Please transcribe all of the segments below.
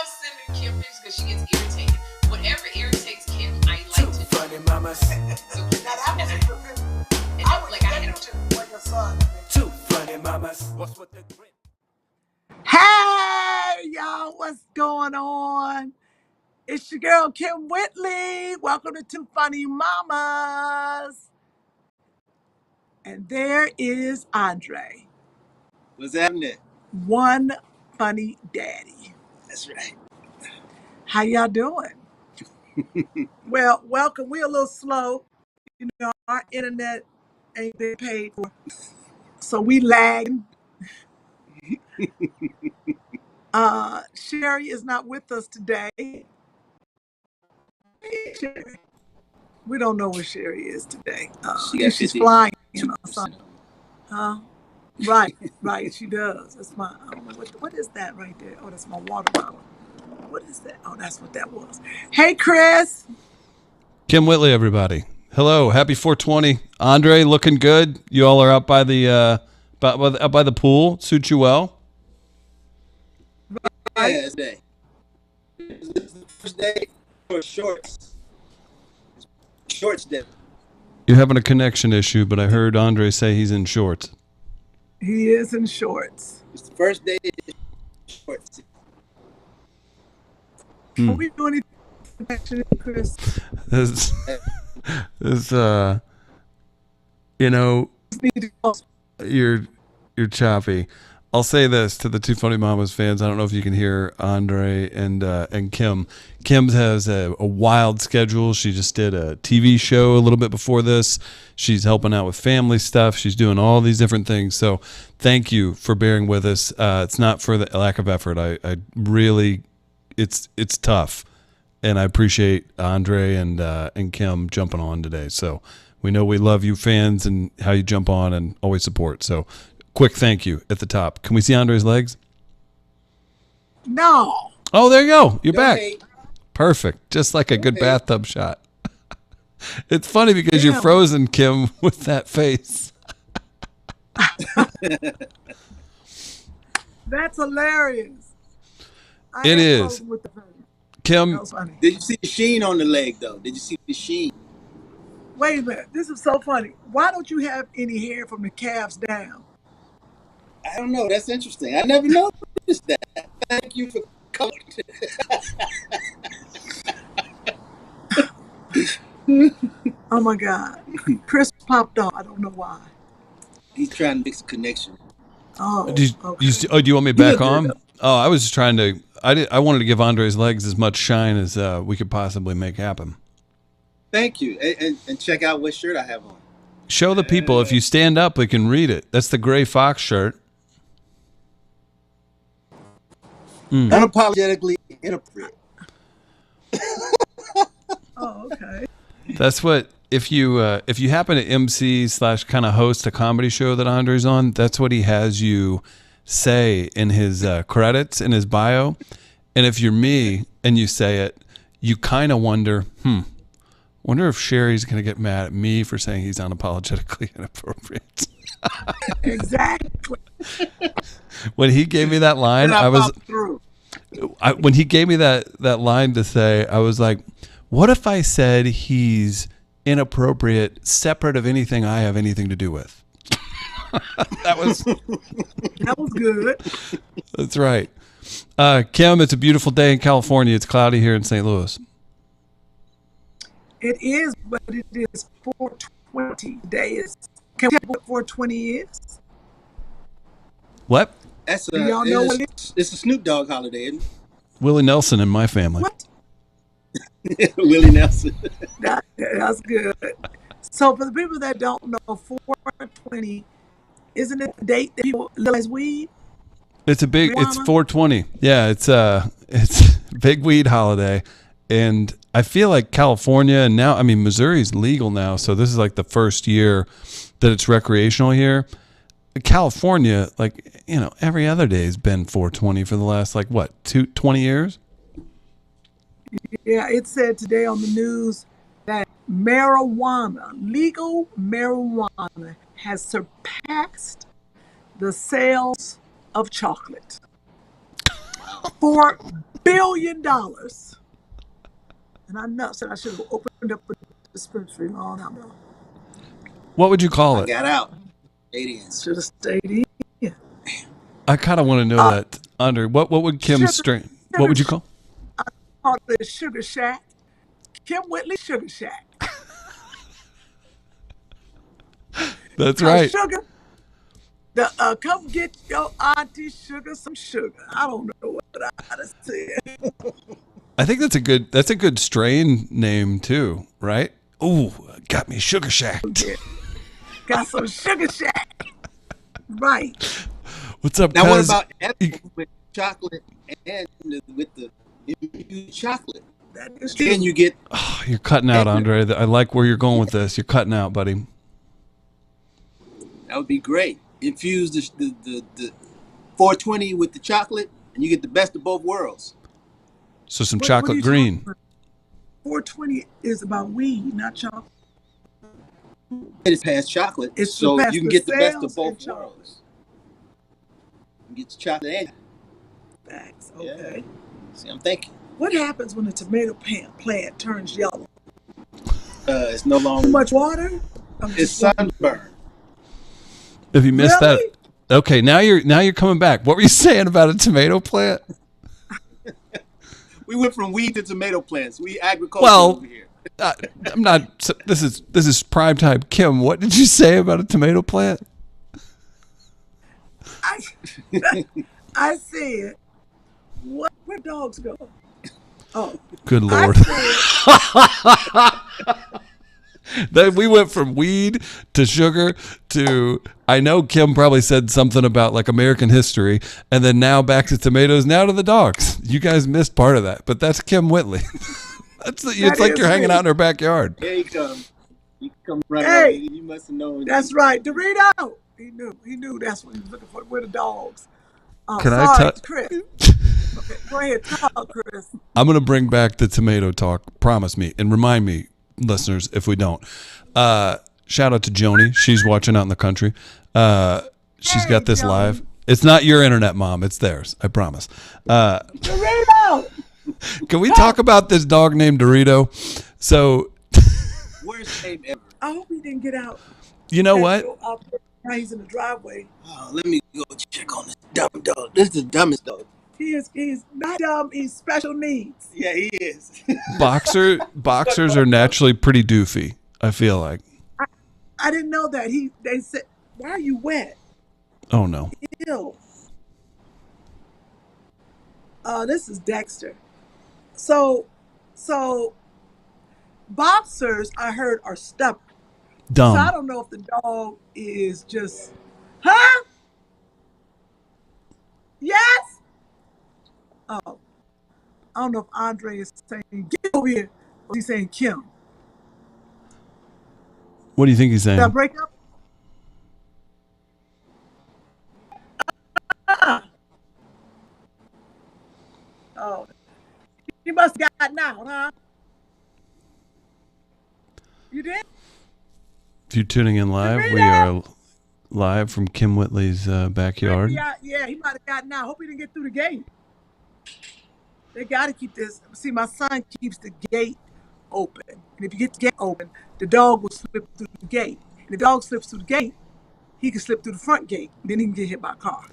sending Kym pictures because she gets irritated. Whatever irritates Kym, I like to do. Funny mamas. So, Now that was a good and I was like I had expecting to for your son. Two funny mamas. What's with the grin? Hey, y'all, what's going on? It's your girl, Kym Whitley. Welcome to Two Funny Mamas. And there is Andre, What's happening? one funny daddy. That's right. How y'all doing? Well, welcome. We're a little slow. You know, our internet ain't been paid for, so we lagging. Sherri is not with us today. Hey, Sherri. We don't know where Sherri is today. She got She's 50. flying or something. Huh? Right, she does. That's my, I don't know, what is that right there? Oh, that's my water bottle. What is that? Oh, that's what that was. Hey, Chris. Kym Whitley, everybody. Hello, happy 420. Andre, looking good. You all are out by the out by the pool. Suits you well. Yeah, it's day. This is the first day for shorts. Shorts day. You're having a connection issue, but I heard Andre say he's in shorts. He is in shorts. It's the first day of shorts. Are we doing anything, Chris? This, you know, you're choppy. I'll say this to the Two Funny Mamas fans. I don't know if you can hear Andre and Kym. Kym has a wild schedule. She just did a TV show a little bit before this. She's helping out with family stuff. She's doing all these different things. So thank you for bearing with us. It's not for the lack of effort. I really, it's tough, and I appreciate Andre and Kym jumping on today. So we know we love you fans and how you jump on and always support. So quick thank you at the top. Can we see Andre's legs? No. Oh, there you go. You're back. Hey, Perfect. Just like a good Okay. bathtub shot. It's funny because Yeah. you're frozen, Kym, with that face. That's hilarious. It am is. frozen with the face. That Kym, was funny. did you see the sheen on the leg though? Did you see the sheen? Wait a minute. This is so funny. Why don't you have any hair from the calves down? I don't know. That's interesting. I never noticed that. Thank you for coming. Oh my God. Chris popped on. I don't know why. He's trying to mix a connection. Oh, do okay. you want me back Yeah. on? Oh, I was just trying to. I wanted to give Andre's legs as much shine as we could possibly make happen. Thank you. And check out what shirt I have on. Show the people. If you stand up, we can read it. That's the Gray Fox shirt. Unapologetically inappropriate. Oh, okay. That's what if you happen to MC / kind of host a comedy show that Andre's on, that's what he has you say in his credits, in his bio. And if you're me and you say it, you kind of wonder if Sherri's going to get mad at me for saying he's unapologetically inappropriate. Exactly. When he gave me that line, Then I was popped through. when he gave me that line to say, I was like, what if I said he's inappropriate, separate of anything I have anything to do with? That was good. That's right. Kym, it's a beautiful day in California. It's cloudy here in St. Louis. It is, but it is 420. Today is. Can we tell what 420 is? What? That's Do y'all know what it it's a Snoop Dogg holiday, isn't Willie Nelson in my family. What? it? Willie Nelson. That's good. So for the people that don't know, 420, isn't it the date that people legalize weed? It's a big. It's Marijuana? 420. Yeah, it's big weed holiday, and I feel like California and now, I mean, Missouri's legal now, so this is like the first year that it's recreational here. California, like, you know, every other day has been 420 for the last, like, what, 20 years? Yeah, it said today on the news that legal marijuana, has surpassed the sales of chocolate. 4 billion. And I know, so I should have opened up a dispensary long time ago. What would you call I it? got out. Aliens. Should have stayed in. I kind of want to know that. Andre, what would Kym's strain? What would you call? I called it Sugar Shack. Kym Whitley Sugar Shack. That's right. Sugar. Come get your auntie Sugar some sugar. I don't know what I said. I think that's a good strain name too, right? Ooh, got me Sugar Shack. Got some Sugar Shack. Right. What's up, Now, cuz? what about edible with chocolate and with the infused chocolate? That is true. Then you get. Oh, you're cutting out, Andre. I like where you're going with this. You're cutting out, buddy. That would be great. Infuse the 420 with the chocolate, and you get the best of both worlds. So some What are chocolate you green. talking about? 420 is about weed, not chocolate. It's past chocolate, It's so past you can the get the best sales of both and chocolate. worlds. You get the chocolate and. Facts. Okay. See, I'm thinking. What happens when the tomato plant turns yellow? It's no Too longer. much water? I'm It's just wondering. sunburn. If you missed Really? that, okay, now you're coming back. What were you saying about a tomato plant? We went from weed to tomato plants. We agriculture Well, over here. I'm not. This is prime time, Kym. What did you say about a tomato plant? I said, where dogs go? Oh, Good Lord. I said, Then we went from weed to sugar to, I know Kym probably said something about like American history, and then now back to tomatoes, now to the dogs. You guys missed part of that, but that's Kym Whitley. It's like is you're hanging me. out in her backyard. Here he comes. He come right Hey, over. You must have known. that's right. Dorito. He knew that's what he was looking for. Where the dogs? Can I Sorry, tell? Chris. Okay, go ahead, talk, Chris. I'm going to bring back the tomato talk. Promise me. And remind me, listeners, if we don't. Shout out to Joni. She's watching out in the country. She's Hey, got this Joni. live. It's not your internet, Mom. It's theirs. I promise. Dorito. Can we talk about this dog named Dorito? So, Worst name ever. I hope he didn't get out. you know what? He's in the driveway. Oh, let me go check on this dumb dog. This is the dumbest dog. He's not dumb. He's special needs. Yeah, he is. Boxers are naturally pretty doofy, I feel like. I didn't know that. They said, "Why are you wet?" Oh, no. Ew. This is Dexter. So boxers, I heard, are stubborn. So I Dumb. don't know if the dog is just, huh? Yes? Oh, I don't know if Andre is saying, get over here, or he's saying Kym. What do you think he's saying? Did I break up? Oh, you must have gotten out, huh? You did? If you're tuning in live, we are live from Kym Whitley's backyard. Yeah, he might have gotten out. Hope he didn't get through the gate. They got to keep this. See, my son keeps the gate open. And if you get the gate open, the dog will slip through the gate. And if the dog slips through the gate, he can slip through the front gate. Then he can get hit by a car.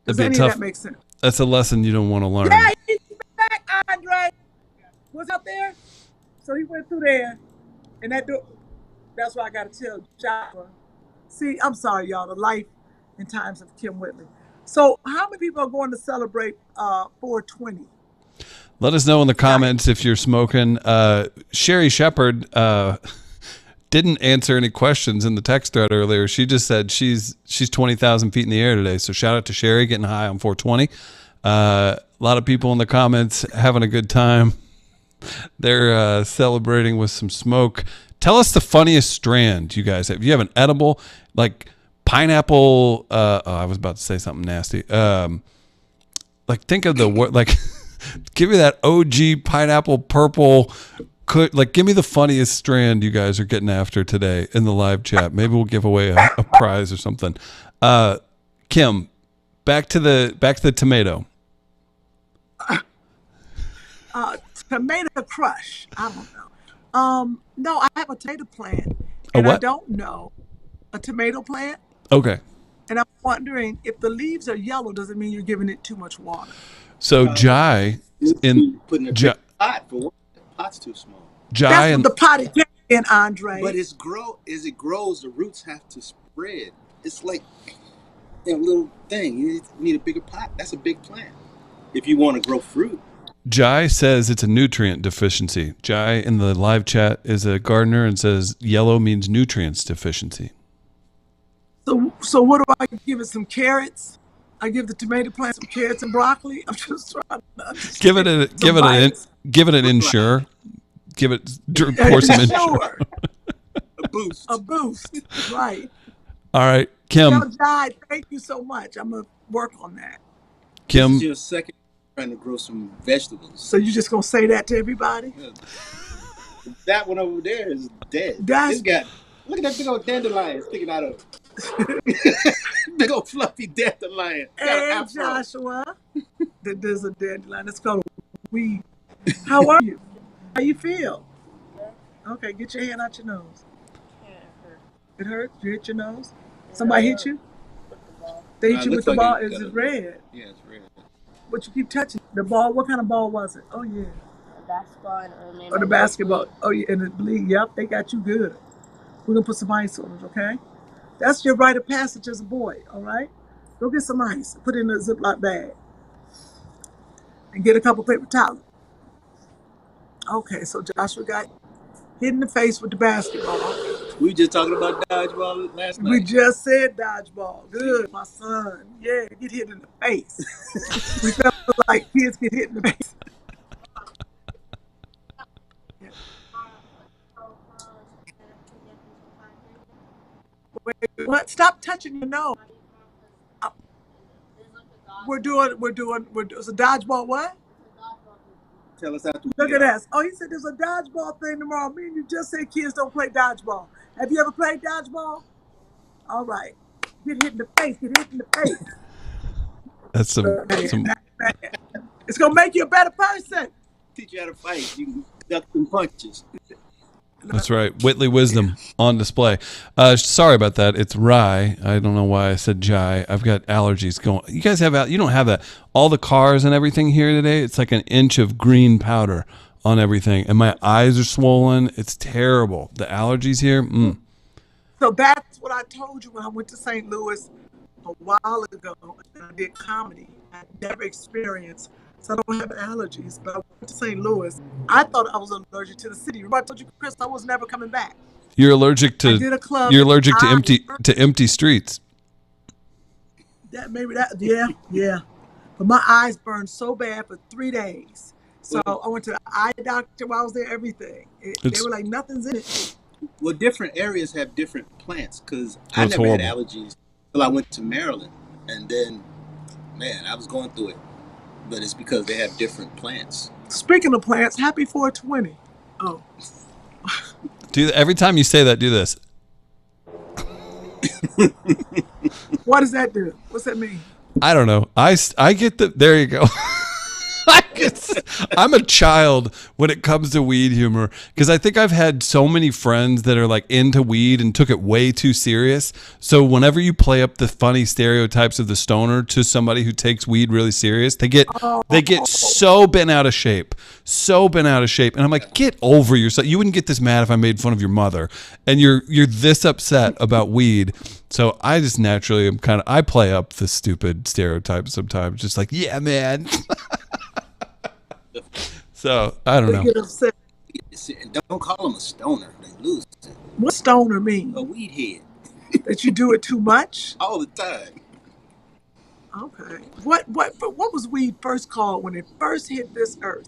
Does That'd be any a of tough. that make sense? That's a lesson you don't want to learn. Yeah, he's back, Andre. Was up there? So he went through there. And that door, that's why I got to tell Java. See, I'm sorry, y'all, the life and times of Kym Whitley. So how many people are going to celebrate 420? Let us know in the comments if you're smoking. Sherri Shepherd didn't answer any questions in the text thread earlier. She just said she's 20,000 feet in the air today. So shout out to Sherri getting high on 420. A lot of people in the comments having a good time. They're celebrating with some smoke. Tell us the funniest strand you guys have. You have an edible, like pineapple. I was about to say something nasty. Like think of the word, like give me that OG pineapple purple. Like give me the funniest strand you guys are getting after today in the live chat. Maybe we'll give away a prize or something. Kym, back to the tomato. Tomato crush. I don't know. No, I have a tomato plant, A and I what? don't know a tomato plant. Okay. And I'm wondering if the leaves are yellow, does it mean you're giving it too much water? So Jai in Putting a Jai, big pot for one. The pot's too small. Jai That's what and the pot is in, Andre. But as it grows, the roots have to spread. It's like a little thing. You need a bigger pot. That's a big plant. If you want to grow fruit. Jai says it's a nutrient deficiency. Jai in the live chat is a gardener and says yellow means nutrients deficiency. So what do I give it? Some carrots? I give the tomato plant some carrots and broccoli. I'm just trying to understand. Give it an insure. Pour some insure. Sure. A boost. A boost. Right. All right, Kym. Tell Jai, thank you so much. I'm gonna work on that. Kym. This is your second trying to grow some vegetables. So you just gonna say that to everybody? Yeah. That one over there is dead. That's- Look at that big old dandelion sticking out of it. Big old fluffy dandelion. Got an Hey, afro. Joshua. There's a dandelion. It's called a weed. How are you? How you feel? Okay, get your hand out your nose. It hurts? You hit your nose? Somebody hit you? They hit It you with looks the like ball. it Is got it a- red? Yeah, it's red. But you keep touching the ball. What kind of ball was it? Oh yeah. Basketball and Or the basketball. Oh yeah, and it bleed. Yep, they got you good. We're gonna put some ice on it, okay? That's your rite of passage as a boy, all right? Go get some ice. Put it in a Ziploc bag. And get a couple paper towels. Okay, so Joshua got hit in the face with the basketball. We were just talking about dodgeball last night. We just said dodgeball. Good, my son. Yeah, get hit in the face. We felt like kids get hit in the face. Wait, what? Stop touching your nose. We're doing, it's a dodgeball what? Tell us after. Look at that. Oh, he said there's a dodgeball thing tomorrow. Me and you just said kids don't play dodgeball. Have you ever played dodgeball? All right. Get hit in the face. Get hit in the face. That's some. It's going to make you a better person. Teach you how to fight. You can duck some punches. That's right. Whitley wisdom on display. Sorry about that. It's rye. I don't know why I said Jai. I've got allergies going. You guys have, you don't have that. All the cars and everything here today, it's like an inch of green powder on everything. And my eyes are swollen. It's terrible. The allergies here. So that's what I told you when I went to St. Louis a while ago and I did comedy. I never experienced, so I don't have allergies, but I went to St. Louis. I thought I was allergic to the city. Remember I told you, Chris, I was never coming back. You're allergic to. I did a club. You're allergic to empty streets. That maybe that yeah. But my eyes burned so bad for 3 days. So I went to the eye doctor while I was there. Everything. They were like, nothing's in it. Well, different areas have different plants because I That's never horrible. had allergies until I went to Maryland, and then, man, I was going through it. But it's because they have different plants. Speaking of plants, happy 420. Oh, Every time you say that, do this. what does that do? What's that mean? I don't know. I get the. There you go. I'm a child when it comes to weed humor because I think I've had so many friends that are like into weed and took it way too serious. So whenever you play up the funny stereotypes of the stoner to somebody who takes weed really serious, they get so bent out of shape, And I'm like, get over yourself. You wouldn't get this mad if I made fun of your mother, and you're this upset about weed. So I just naturally am I play up the stupid stereotypes sometimes, just like, yeah, man. So I don't know. They get upset. Don't call them a stoner. They lose it. What stoner mean? A weed head. That you do it too much? All the time. Okay. What was weed first called when it first hit this earth?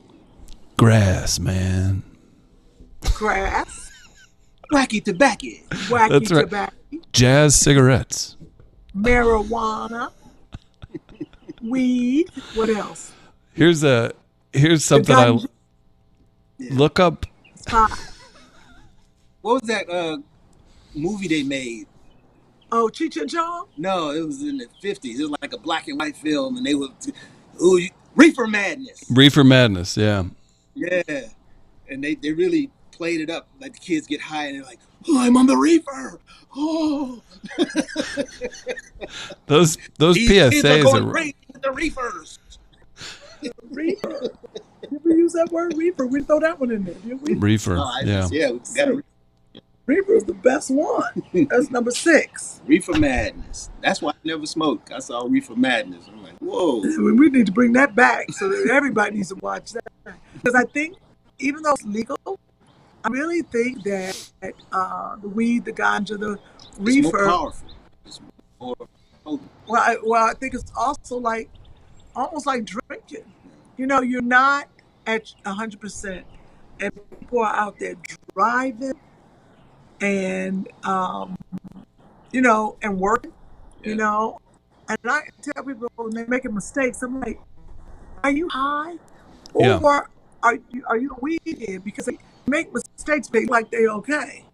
Grass, man. Grass. Wacky tobacco. Wacky That's right. tobacco. Jazz cigarettes. Marijuana. Weed. What else? Here's something I look up. What was that movie they made? Oh, Cheech and Chong? No, it was in the 50s. It was like a black and white film, and they were Reefer Madness. Reefer Madness, yeah. Yeah, and they really played it up. Like the kids get high and they're like, "Oh, I'm on the reefer." Oh, Those these kids are PSAs going are crazy with the reefers. Reefer. Did we use that word, reefer? We throw that one in there, didn't we? reefer. Yeah. Yeah, we got a Reefer is the best one. That's number 6. reefer madness. That's why I never smoked. I saw reefer madness. I'm like, whoa. We need to bring that back so that everybody needs to watch that. Because I think, even though it's legal, I really think that the weed, the ganja, the It's more reefer. powerful. It's more potent. Well, I think it's also like almost like drinking. You know, you're not at 100%, and people are out there driving and you know, and working. Yeah. You know, and I tell people when they're making mistakes, I'm like, are you high, or Yeah. are you a weed head? Because they make mistakes, they like they okay.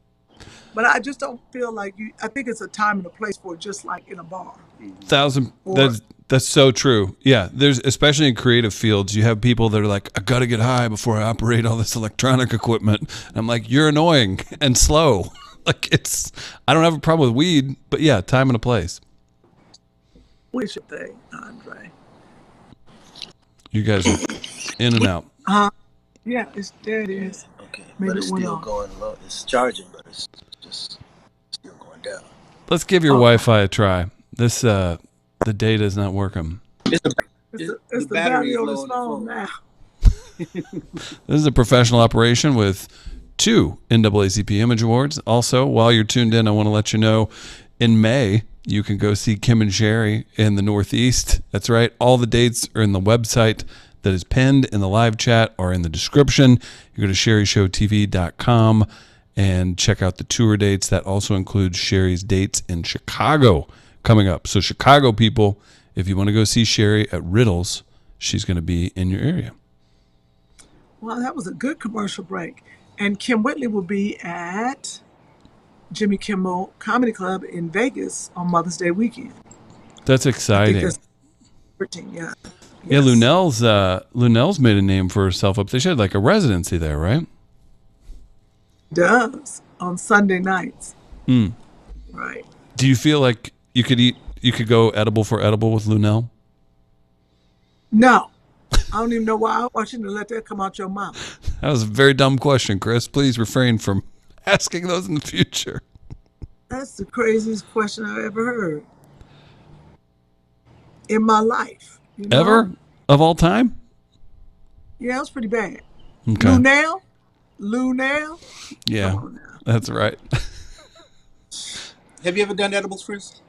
But I just don't feel like you. I think it's a time and a place for it, just like in a bar. 1,000. Or- That's so true. Yeah, there's especially in creative fields, you have people that are like, I got to get high before I operate all this electronic equipment. And I'm like, you're annoying and slow. Like I don't have a problem with weed, but yeah, time and a place. What's your thing, Andre? You guys are in and out. Yeah, there it is. Okay, Maybe but it's it went still off. going low. It's charging, but it's just still going down. Let's give your Wi-Fi a try. This the data is not working. It's the battery on his phone now. This is a professional operation with 2 NAACP Image Awards. Also, while you're tuned in, I want to let you know in May, you can go see Kym and Sherri in the Northeast. That's right. All the dates are in the website that is pinned in the live chat or in the description. You go to sherryshowtv.com and check out the tour dates. That also includes Sherri's dates in Chicago coming up. So Chicago people, if you want to go see Sherri at Riddles, she's going to be in your area. Well, that was a good commercial break. And Kym Whitley will be at Jimmy Kimmel Comedy Club in Vegas on Mother's Day weekend. That's I think exciting. that's 13, yeah. Yeah, Yes. Lunell's made a name for herself up there. She had like a residency there, right? Does on Sunday nights. Mm. Right. Do you feel like you could go edible for edible with Lunell? No. I don't even know why I shouldn't have let that come out your mouth. That was a very dumb question, Chris. Please refrain from asking those in the future. That's the craziest question I've ever heard in my life. You know? Ever? Of all time? Yeah, it was pretty bad. Okay. Lunell? Yeah, Come on now. that's right. Have you ever done edibles, Chris?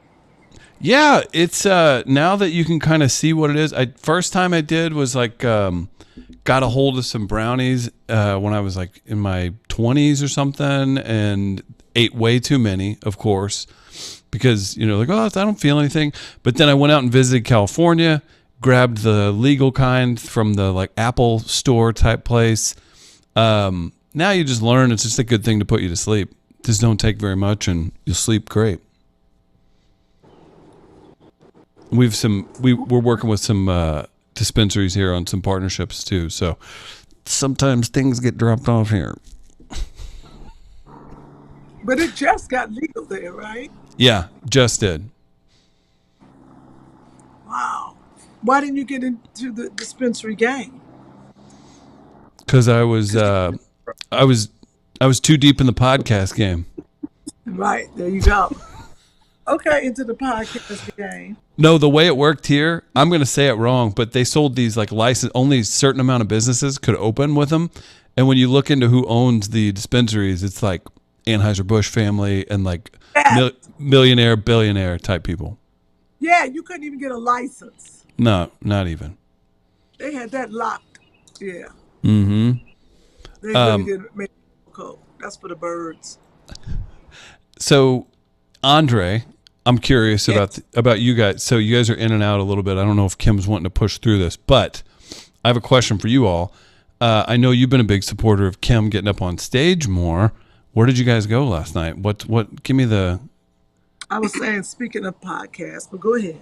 Yeah, it's now that you can kind of see what it is. First time I did was like got a hold of some brownies when I was like in my 20s or something, and ate way too many, of course, because like, oh, I don't feel anything. But then I went out and visited California, grabbed the legal kind from the like Apple store type place. Now you just learn it's just a good thing to put you to sleep. Just don't take very much and you'll sleep great. We're working with some dispensaries here on some partnerships too. So sometimes things get dropped off here. But it just got legal there, right? Yeah, just did. Wow. Why didn't you get into the dispensary game? Because I was too deep in the podcast game. Right, there you go. Okay, into the podcast game. No, the way it worked here, I'm going to say it wrong, but they sold these like license, only a certain amount of businesses could open with them. And when you look into who owns the dispensaries, it's like Anheuser-Busch family and like millionaire, billionaire type people. Yeah, you couldn't even get a license. No, not even. They had that locked. Yeah. Mm-hmm. They really didn't make it cool. That's for the birds. So, Andre, I'm curious about you guys. So you guys are in and out a little bit. I don't know if Kym's wanting to push through this, but I have a question for you all. I know you've been a big supporter of Kym getting up on stage more. Where did you guys go last night? What? Give me the. I was saying, speaking of podcasts, but go ahead.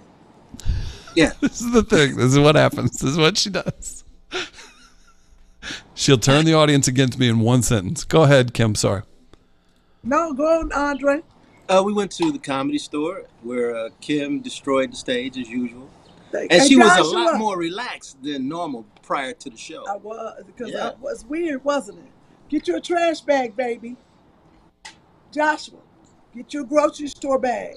Yeah. This is the thing. This is what happens. This is what she does. She'll turn the audience against me in one sentence. Go ahead, Kym. Sorry. No, go on, Andre. We went to the Comedy Store where Kym destroyed the stage as usual. And Hey, she was a Joshua. lot more relaxed than normal prior to the show. I was, because Yeah. it was weird, wasn't it? Get you a trash bag, baby. Joshua, get your grocery store bag.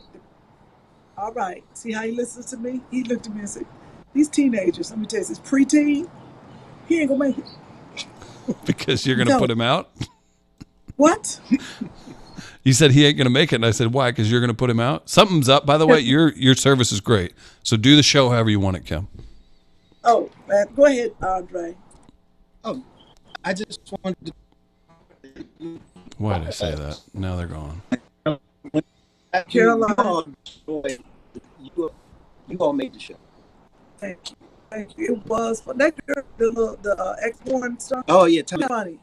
All right. See how he listens to me? He looked at me and said, these teenagers, let me tell you, this preteen, he ain't going to make it. Because you're going to No. put him out? What? You said he ain't going to make it. And I said, why? Because you're going to put him out? Something's up. By the way, your service is great. So do the show however you want it, Kym. Oh, man. Go ahead, Andre. Oh, I just wanted to. Why did I say that? Now they're gone. Caroline. You all made the show. Thank you. Thank you. It was fun. That girl, the X-Born stuff. Oh, yeah. Funny.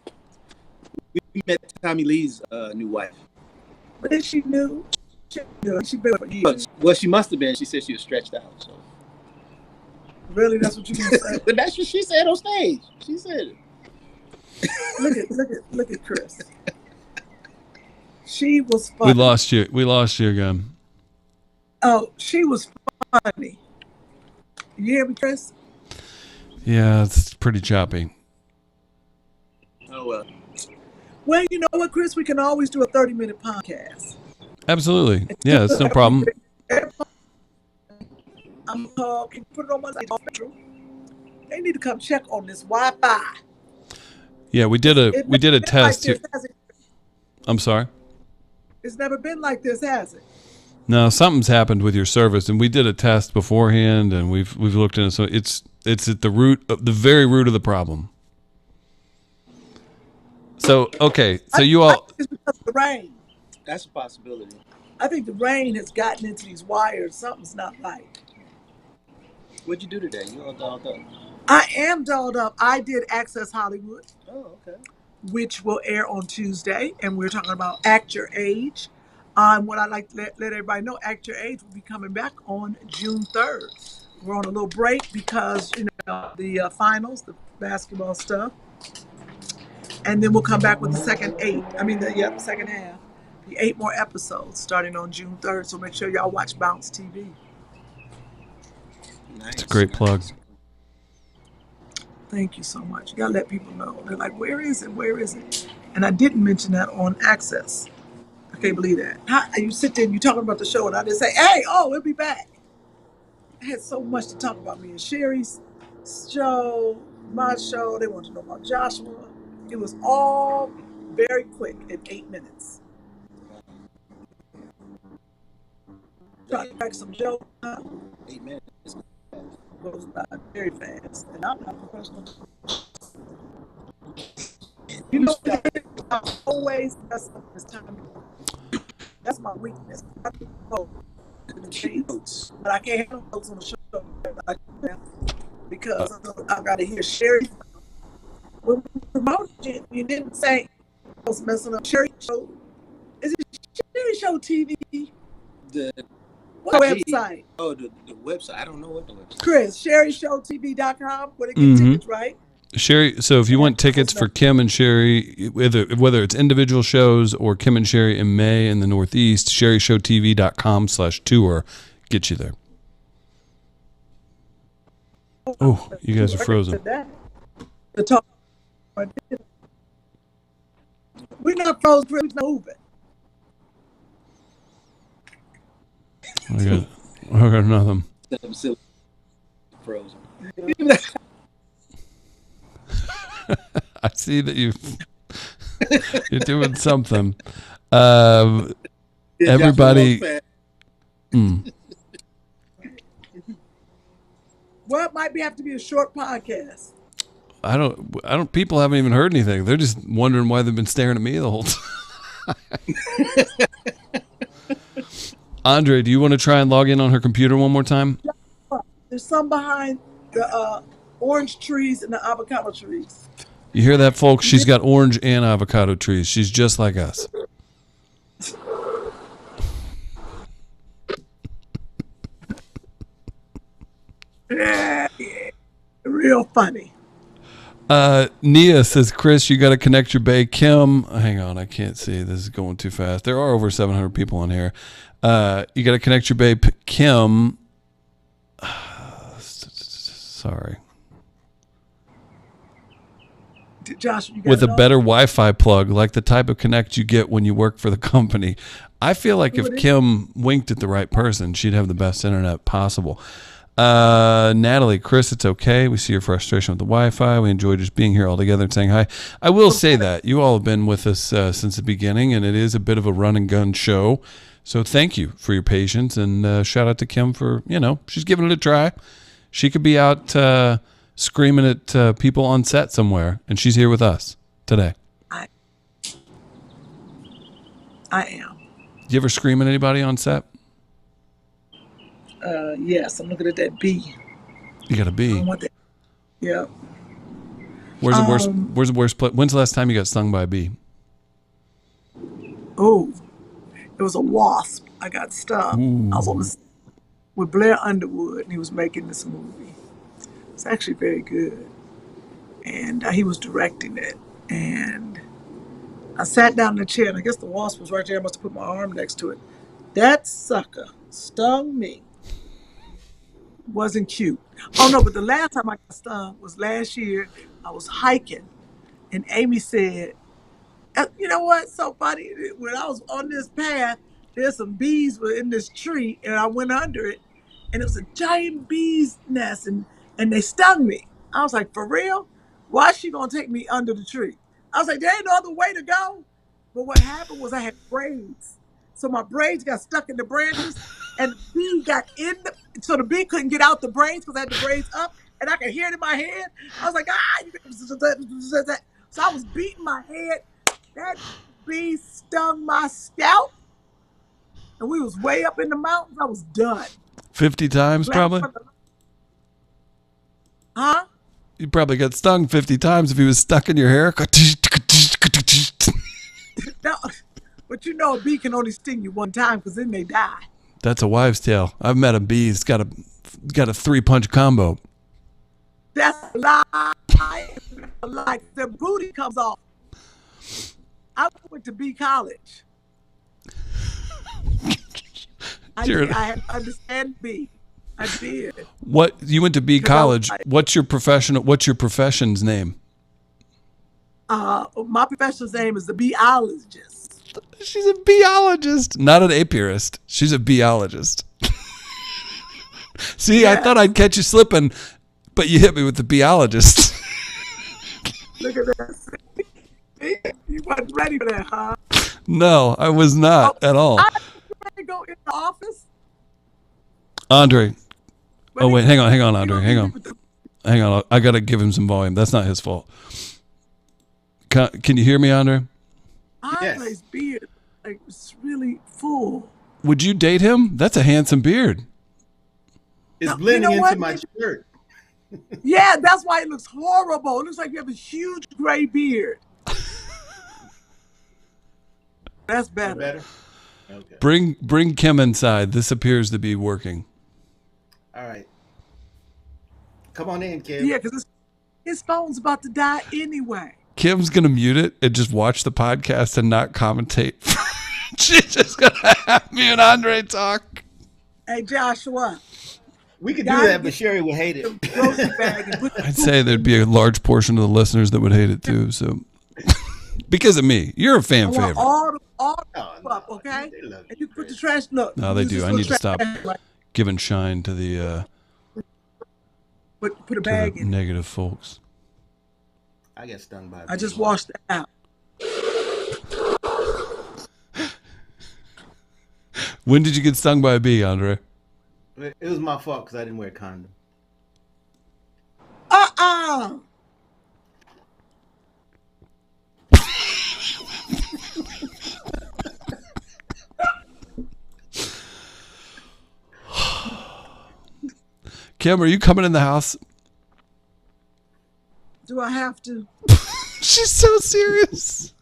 We met Tommy Lee's new wife. But then she knew. She knew. She been for years. Well, she must have been. She said she was stretched out. So. Really, that's what you gonna say? But that's what she said on stage. She said it. Look at Chris. She was funny. We lost you again. Oh, she was funny. You hear me, Chris? Yeah, it's pretty choppy. Oh, well. Well, you know what, Chris? We can always do a 30-minute podcast. Absolutely. Yeah, it's no problem. I'm talking. Put it on my side. They need to come check on this Wi-Fi. Yeah, we did a test. Like this, I'm sorry. It's never been like this, has it? No, something's happened with your service, and we did a test beforehand, and we've looked into it. So it's at the very root of the problem. So okay, so you all. I think it's because of the rain. That's a possibility. I think the rain has gotten into these wires. Something's not right. What'd you do today? You all dolled up. I am dolled up. I did Access Hollywood, Oh, okay. which will air on Tuesday, and we're talking about Act Your Age. What I'd like to let everybody know, Act Your Age will be coming back on June 3rd. We're on a little break because, the finals, the basketball stuff. And then we'll come back with the second half. The 8 more episodes starting on June 3rd. So make sure y'all watch Bounce TV. Nice. It's a great plug. Thank you so much. You gotta let people know. They're like, where is it? Where is it? And I didn't mention that on Access. I can't believe that. You sit there and you're talking about the show, and I just say, hey, we'll be back. I had so much to talk about me and Sherri's show, my show. They wanted to know about Joshua. It was all very quick in 8 minutes. Trying to crack some jokes. 8 minutes. Goes by very fast, and I'm not professional. You know, I always mess up this time. That's my weakness. I can go to the chase, but I can't have those on the show because I got to hear Sherri. When we promoted it, you didn't say I was messing up. Sherri Show. Is it Sherri Show TV? What website? Oh, the website. I don't know what the website is. Chris, SherriShowTV.com, where they get tickets, right? Sherri, so if you want tickets for Kym and Sherri, whether it's individual shows or Kym and Sherri in May in the Northeast, SherriShowTV.com/tour gets you there. Oh, you guys are frozen. We're not frozen, we're moving. I got nothing. Frozen. I see that you're doing something. Everybody. Well, it might have to be a short podcast. I don't. People haven't even heard anything. They're just wondering why they've been staring at me the whole time. Andre, do you want to try and log in on her computer one more time? There's some behind the orange trees and the avocado trees. You hear that, folks? She's got orange and avocado trees. She's just like us. Yeah. Real funny. Nia says, Chris, you got to connect your bae. Kym, hang on, I can't see. This is going too fast. There are over 700 people on here. You got to connect your bae, Kym. Sorry. Josh, you got With a better Wi-Fi plug, like the type of connect you get when you work for the company. I feel like if Kym winked at the right person, she'd have the best internet possible. Natalie, Chris, it's okay. We see your frustration with the Wi-Fi. We enjoy just being here all together and saying hi. I will say that you all have been with us since the beginning, and it is a bit of a run and gun show. So thank you for your patience, and shout out to Kym for, she's giving it a try. She could be out screaming at people on set somewhere, and she's here with us today. I am. You ever scream at anybody on set? Yes, I'm looking at that bee. You got a bee. I want that. Yep. Where's the worst place? When's the last time you got stung by a bee? Oh, it was a wasp. I got stung. I was on with Blair Underwood, and he was making this movie. It's actually very good. And he was directing it. And I sat down in the chair, and I guess the wasp was right there. I must have put my arm next to it. That sucker stung me. Wasn't cute. Oh, no, but the last time I got stung was last year. I was hiking, and Amy said, you know what's so funny? When I was on this path, there's some bees were in this tree, and I went under it, and it was a giant bee's nest, and they stung me. I was like, for real? Why is she going to take me under the tree? I was like, there ain't no other way to go. But what happened was I had braids. So my braids got stuck in the branches, and the bee got in so the bee couldn't get out the braids because I had the braids up, and I could hear it in my head. I was like, so I was beating my head. That bee stung my scalp, and we was way up in the mountains. I was done. 50 times probably? Huh? You probably got stung 50 times if he was stuck in your hair. No, but a bee can only sting you one time because then they die. That's a wives' tale. I've met a bee. It's got a 3-punch combo. That's a lie. Like the booty comes off. I went to bee college. I understand bee. I did. What you went to bee college? What's your profession's name? My profession's name is the beeologist. She's a beeologist, not an apiarist. She's a beeologist. See, yes. I thought I'd catch you slipping, but you hit me with the beeologist. Look at that. You wasn't ready for that, huh? No, I was not at all. I ready to go in the office. Andre. Oh, wait, hang on, Andre. Hang on. I got to give him some volume. That's not his fault. Can you hear me, Andre? Andre's beard, it's really full. Would you date him? That's a handsome beard. It's blending into my shirt. Yeah, that's why it looks horrible. It looks like you have a huge gray beard. That's better. Okay. Bring Kym inside. This appears to be working. All right. Come on in, Kym. Yeah, because his phone's about to die anyway. Kim's going to mute it and just watch the podcast and not commentate. She's just going to have me and Andre talk. Hey, Joshua. We could do that, but Sherri would hate it. I'd say there'd be a large portion of the listeners that would hate it too. So, because of me, you're a fan favorite. All up, okay? And you put the trash. Look. No, they do. I need to stop giving shine to the put a bag in. Negative folks. I get stung by a bee. I just washed it out. When did you get stung by a bee, Andre? It was my fault because I didn't wear a condom. Kym, are you coming in the house? Do I have to? She's so serious.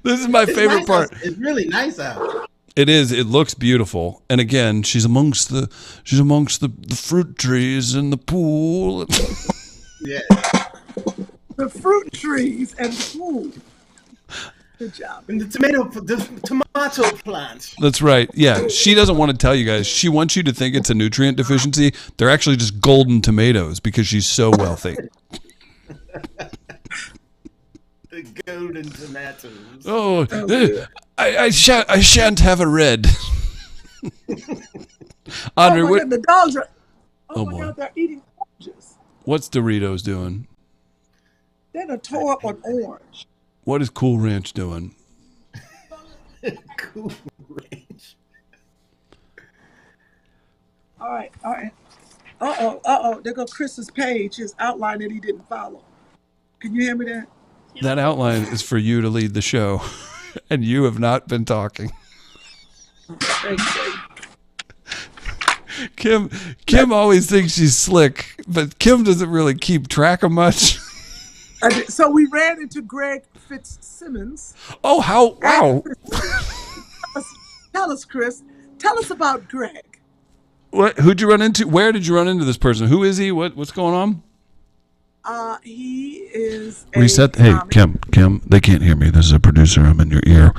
This is my favorite part. It's really nice out. It is. It looks beautiful. And again, she's amongst the fruit trees and the pool. Yeah. the fruit trees and the food. Good job. And the tomato plant. That's right. Yeah, she doesn't want to tell you guys. She wants you to think it's a nutrient deficiency. They're actually just golden tomatoes because she's so wealthy. The golden tomatoes. Oh, I shan't have a red. Andre, oh my God, the dogs are. Oh, my boy. God, they're eating oranges. What's Doritos doing? They're gonna tore up an orange. What is Cool Ranch doing? Cool Ranch. All right. Uh-oh. There go Chris's page, his outline that he didn't follow. Can you hear me there? That outline is for you to lead the show, and you have not been talking. Thank you. Kym always thinks she's slick, but Kym doesn't really keep track of much. So we ran into Greg Fitzsimmons. Oh, how? Wow. Tell us, Chris. Tell us about Greg. Who'd you run into? Where did you run into this person? Who is he? What's going on? He is Reset. a Hey, comic. Kym, they can't hear me. This is a producer. I'm in your ear.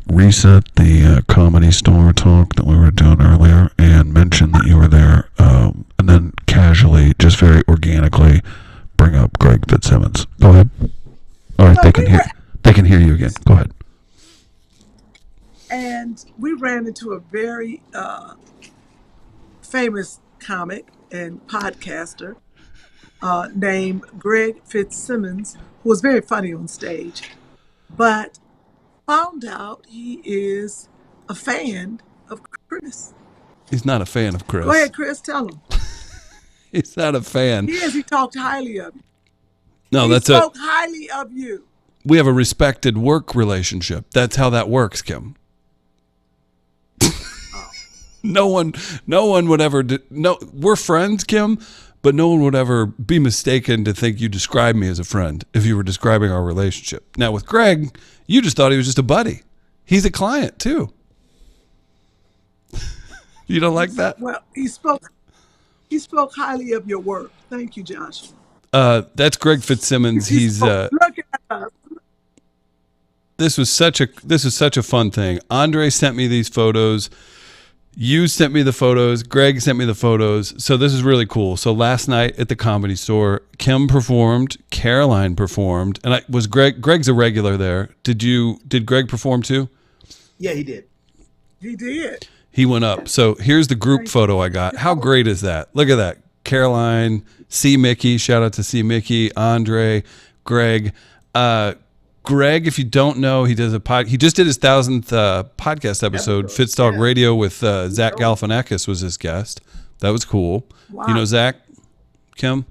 Reset the comedy store talk that we were doing earlier and mention that you were there. And then casually, just very organically, bring up Greg Fitzsimmons. Go ahead. All right, No, they can hear you again. Go ahead. And we ran into a very famous comic and podcaster named Greg Fitzsimmons, who was very funny on stage, but found out he is a fan of Chris. He's not a fan of Chris. Go ahead, Chris, tell him. He's not a fan. He is. He talked highly of you. No, He spoke highly of you. We have a respected work relationship. That's how that works, Kym. No one would ever. We're friends, Kym, but no one would ever be mistaken to think you described me as a friend if you were describing our relationship. Now with Greg, you just thought he was just a buddy. He's a client too. You don't like that? Well, he spoke highly of your work. Thank you, Joshua. That's Greg Fitzsimmons. He's look at us. This was such a fun thing. Andre sent me these photos. You sent me the photos. Greg sent me the photos. So this is really cool. So last night at the Comedy Store, Kym performed, Caroline performed, and Greg's a regular there. Did Greg perform too? Yeah, he did. He did. He went up. So here's the group photo I got. How great is that? Look at that. Caroline, C. Mickey, shout out to C. Mickey, Andre, Greg. Greg, if you don't know, he does he just did his 1000th podcast episode. Fitzdog Radio with Zach Galifianakis was his guest. That was cool. Wow. You know Zach, Kym?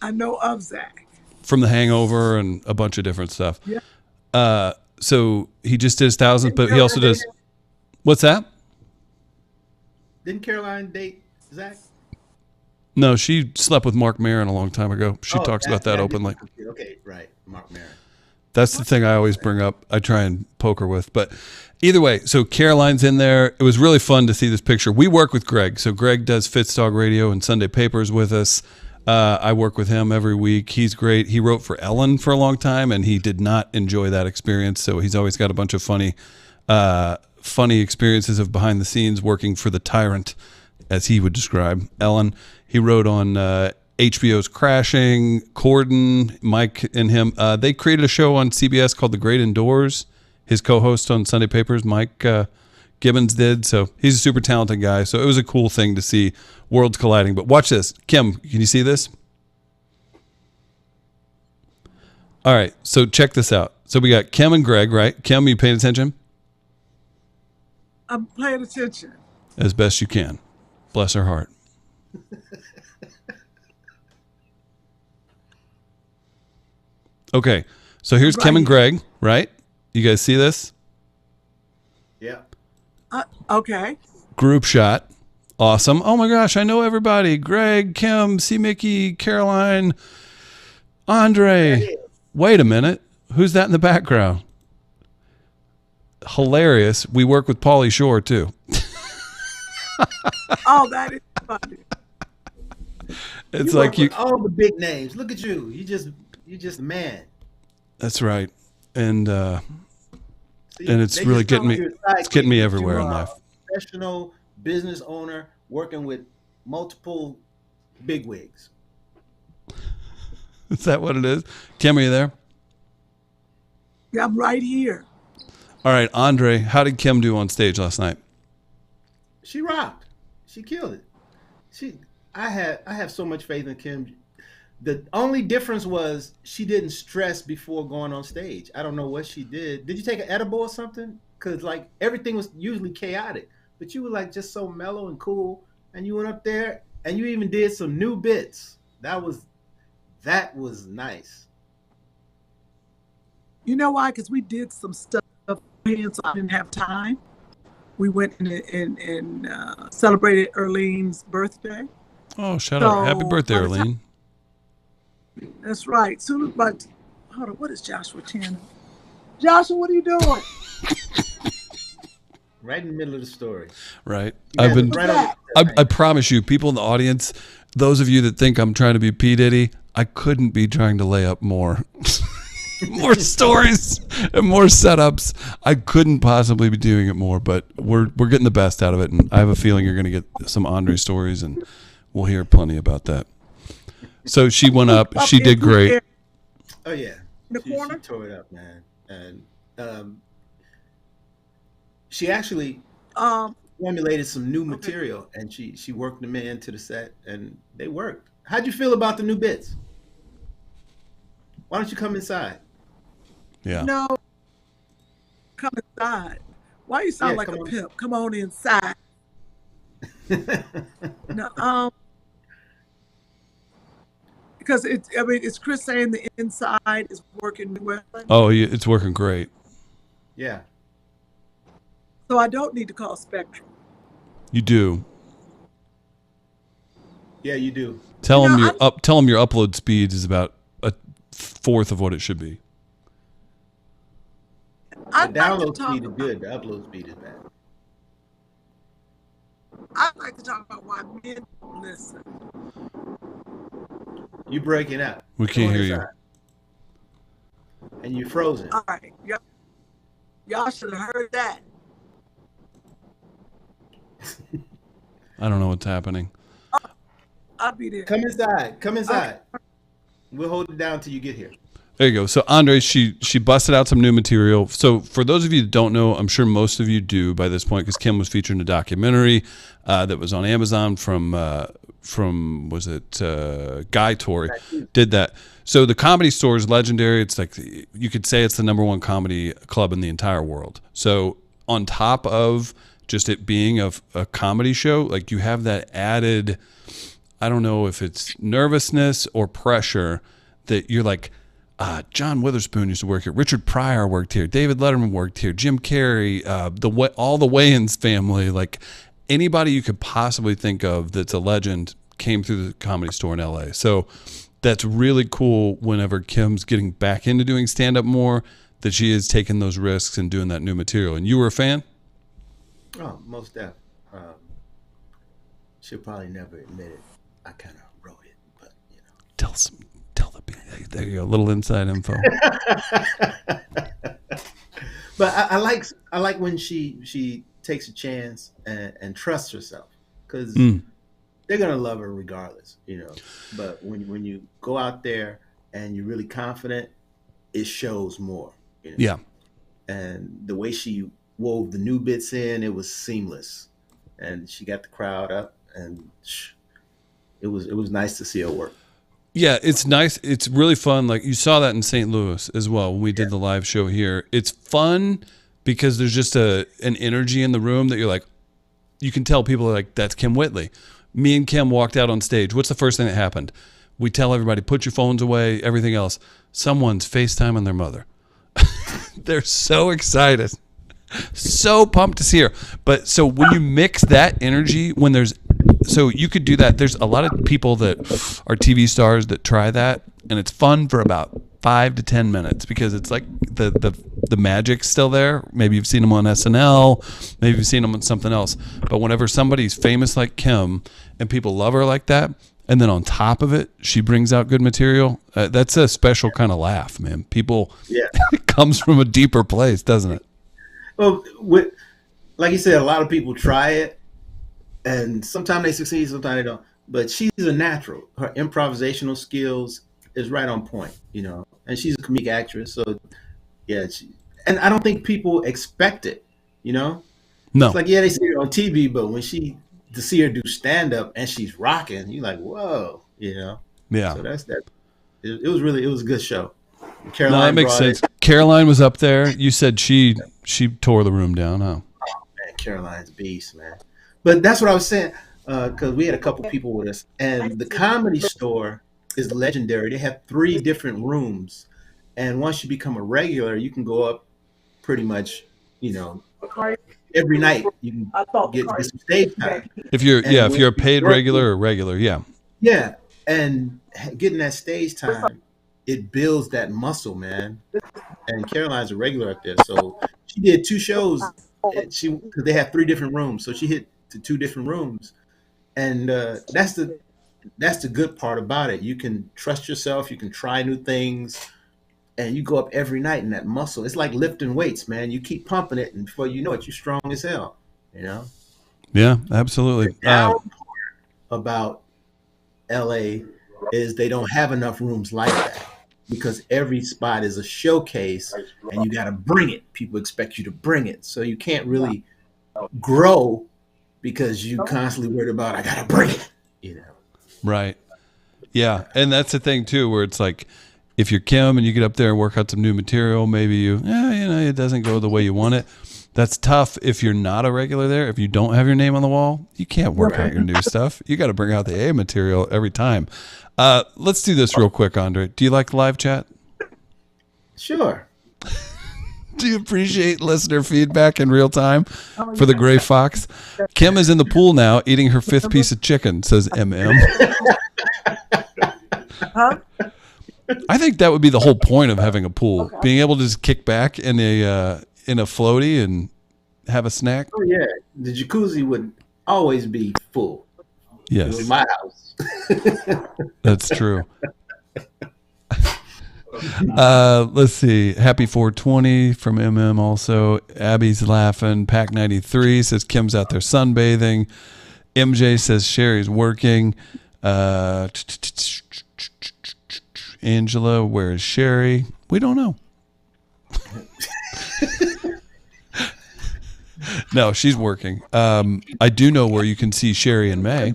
I know of Zach. From The Hangover and a bunch of different stuff. Yeah. So he just did his 1000th, but he also does. What's that? Didn't Caroline date Zach? No, she slept with Mark Maron a long time ago. She talks about that openly. Okay, right. Mark Maron. That's the thing I always bring up. I try and poke her with. But either way, so Caroline's in there. It was really fun to see this picture. We work with Greg. So Greg does Fitzdog Radio and Sunday Papers with us. I work with him every week. He's great. He wrote for Ellen for a long time, and he did not enjoy that experience. So he's always got a bunch of funny experiences of behind the scenes working for the tyrant, as he would describe Ellen. He wrote on HBO's Crashing, Corden, Mike and him. They created a show on CBS called The Great Indoors. His co-host on Sunday Papers, Mike Gibbons, did. So he's a super talented guy. So it was a cool thing to see worlds colliding. But watch this. Kym, can you see this? All right. So check this out. So we got Kym and Greg, right? Kym, you paying attention? I'm paying attention. As best you can. Bless her heart. Okay, so here's Kym and Greg, right? You guys see this? Yeah. Okay. Group shot. Awesome. Oh my gosh, I know everybody. Greg, Kym, C. Mickey, Caroline, Andre. Wait a minute. Who's that in the background? Hilarious. We work with Pauly Shore too. Oh, that is funny. It's you like work with all the big names. Look at you. You just man. That's right. And See, it's they really just getting call me. you a It's getting sidekick, me but everywhere you in are life. a professional business owner working with multiple bigwigs. Is that what it is? Kym, are you there? Yeah, I'm right here. All right, Andre, how did Kym do on stage last night? She rocked. She killed it. I have so much faith in Kym. The only difference was she didn't stress before going on stage. I don't know what she did. Did you take an edible or something? Because like everything was usually chaotic, but you were like just so mellow and cool. And you went up there and you even did some new bits. That was nice. You know why? Because we did some stuff beforehand, so I didn't have time. We went and celebrated Erlene's birthday. Oh, shut up. Happy So birthday, by the Arlene. That's right. But hold on, what is Joshua chanting? Joshua, what are you doing? Right in the middle of the story. Right. You I've guys been. are right on- I promise you, people in the audience, those of you that think I'm trying to be P. Diddy, I couldn't be trying to lay up more. More stories and more setups. I couldn't possibly be doing it more, but we're getting the best out of it, and I have a feeling you're going to get some Andre stories, and we'll hear plenty about that. So she went up. She did great. Oh yeah, In the she corner? tore it up, man. And she actually formulated some new material, and she worked them into the set, and they worked. How'd you feel about the new bits? Why don't you come inside? Yeah. No, come inside. Why you sound Yeah, like come a on. pimp? Come on inside. No, because it's Chris saying the inside is working well. Oh, yeah, it's working great. Yeah. So I don't need to call Spectrum. You do. Yeah, you do. Tell them know, Tell them your upload speed is about a fourth of what it should be. The I'd like to download talk speed is about, good. The upload speed is bad. I'd like to talk about why men don't listen. You breaking up. We Come can't on hear you. inside. And you're frozen. All right, y'all should have heard that. I don't know what's happening. I'll be there. Come inside. Come inside. We'll hold it down till you get here. There you go. So Andre, she busted out some new material. So for those of you that don't know, I'm sure most of you do by this point, because Kym was featured in a documentary that was on Amazon from was it Guy Torrey did that. So the Comedy Store is legendary. It's like you could say it's the #1 comedy club in the entire world. So on top of just it being a comedy show, like you have that added, I don't know if it's nervousness or pressure that you're like, John Witherspoon used to work here. Richard Pryor worked here. David Letterman worked here. Jim Carrey, all the Wayans family, like anybody you could possibly think of that's a legend came through the Comedy Store in LA. So that's really cool whenever Kym's getting back into doing stand-up more, that she is taking those risks and doing that new material. And you were a fan? Oh, most definitely. She'll probably never admit it. I kind of wrote it, but you know. Tell the there you go, a little inside info. But I like when she takes a chance and trusts herself, because they're gonna love her regardless, you know. But when you go out there and you're really confident, it shows more. You know? Yeah. And the way she wove the new bits in, it was seamless, and she got the crowd up, and it was nice to see her work. Yeah, it's nice. It's really fun. Like you saw that in St. Louis as well when we did the live show here. It's fun because there's just an energy in the room that you're like, you can tell people are like, that's Kym Whitley. Me and Kym walked out on stage. What's the first thing that happened? We tell everybody, put your phones away, everything else. Someone's FaceTiming their mother. They're so excited. So pumped to see her. But so when you mix that energy, so you could do that. There's a lot of people that are TV stars that try that, and it's fun for about 5 to 10 minutes because it's like the magic's still there. Maybe you've seen them on SNL, maybe you've seen them on something else. But whenever somebody's famous like Kym and people love her like that, and then on top of it, she brings out good material, that's a special kind of laugh, man. People, it comes from a deeper place, doesn't it? Well, like you said, a lot of people try it, and sometimes they succeed, sometimes they don't. But she's a natural. Her improvisational skills is right on point, and she's a comedic actress. So, yeah, and I don't think people expect it, No. It's like, they see her on TV, but when to see her do stand-up and she's rocking, you're like, whoa, Yeah. So that's that. It was a good show. Caroline, no, that makes sense. Caroline was up there. You said she tore the room down, huh? Oh, man, Caroline's beast, man. But that's what I was saying, because we had a couple people with us, and the Comedy Store is legendary. They have 3 different rooms, and once you become a regular, you can go up pretty much, every night. You can get some stage time. If you're a paid regular, yeah, and getting that stage time, it builds that muscle, man. And Caroline's a regular up there, so she did 2 shows. Because they have 3 different rooms, so she hit to 2 different rooms, and that's the good part about it. You can trust yourself, you can try new things, and you go up every night in that muscle. It's like lifting weights, man. You keep pumping it, and before you know it, you're strong as hell. Yeah, absolutely. About LA is they don't have enough rooms like that, because every spot is a showcase and you got to bring it. People expect you to bring it. So you can't really grow because you constantly worried about, I got to bring it, Right. Yeah. And that's the thing too, where it's like, if you're Kym and you get up there and work out some new material, maybe it doesn't go the way you want it. That's tough if you're not a regular there. If you don't have your name on the wall, you can't work out your new stuff. You got to bring out the A material every time. Let's do this real quick, Andre. Do you like live chat? Sure. Do you appreciate listener feedback in real time for the Gray Fox? Kym is in the pool now eating her 5th piece of chicken, says MM. Huh? I think that would be the whole point of having a pool, being able to just kick back in a floaty and have a snack. Oh yeah, the jacuzzi would always be full. Yes, it was my house. That's true. Let's see. Happy 420 from MM. Also, Abby's laughing. Pack 93 says Kym's out there sunbathing. MJ says Sherri's working. Angela, where is Sherri? We don't know. No, she's working. I do know where you can see Sherri in May.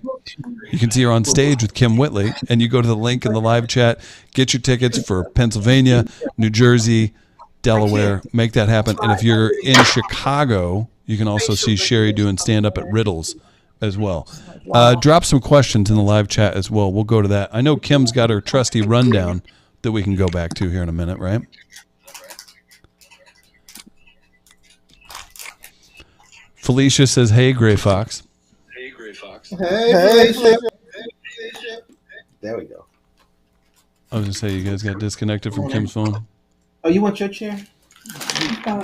You can see her on stage with Kym Whitley, and you go to the link in the live chat, get your tickets for Pennsylvania, New Jersey, Delaware. Make that happen. And if you're in Chicago, you can also see Sherri doing stand-up at Riddles as well. Drop some questions in the live chat as well. We'll go to that. I know Kym's got her trusty rundown that we can go back to here in a minute, right? Felicia says, hey, Gray Fox. Hey, Gray Fox. Hey, Felicia. There we go. I was going to say, you guys got disconnected from Kym's phone. Oh, you want your chair?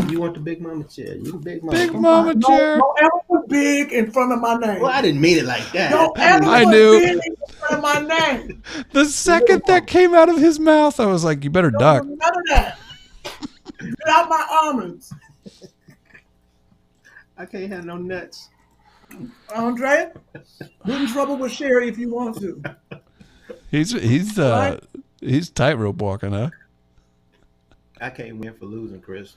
You want the Big Mama chair? You the Big Mama. Big Mama chair. Don't ever put big in front of my name. Well, I didn't mean it like that. Don't ever I put knew. big in front of my name. The second that came out of his mouth, I was like, you better duck. None of that. Get out my almonds. I can't have no nuts. Andre, get in trouble with Sherri if you want to. He's tightrope walking, huh? I can't win for losing, Chris.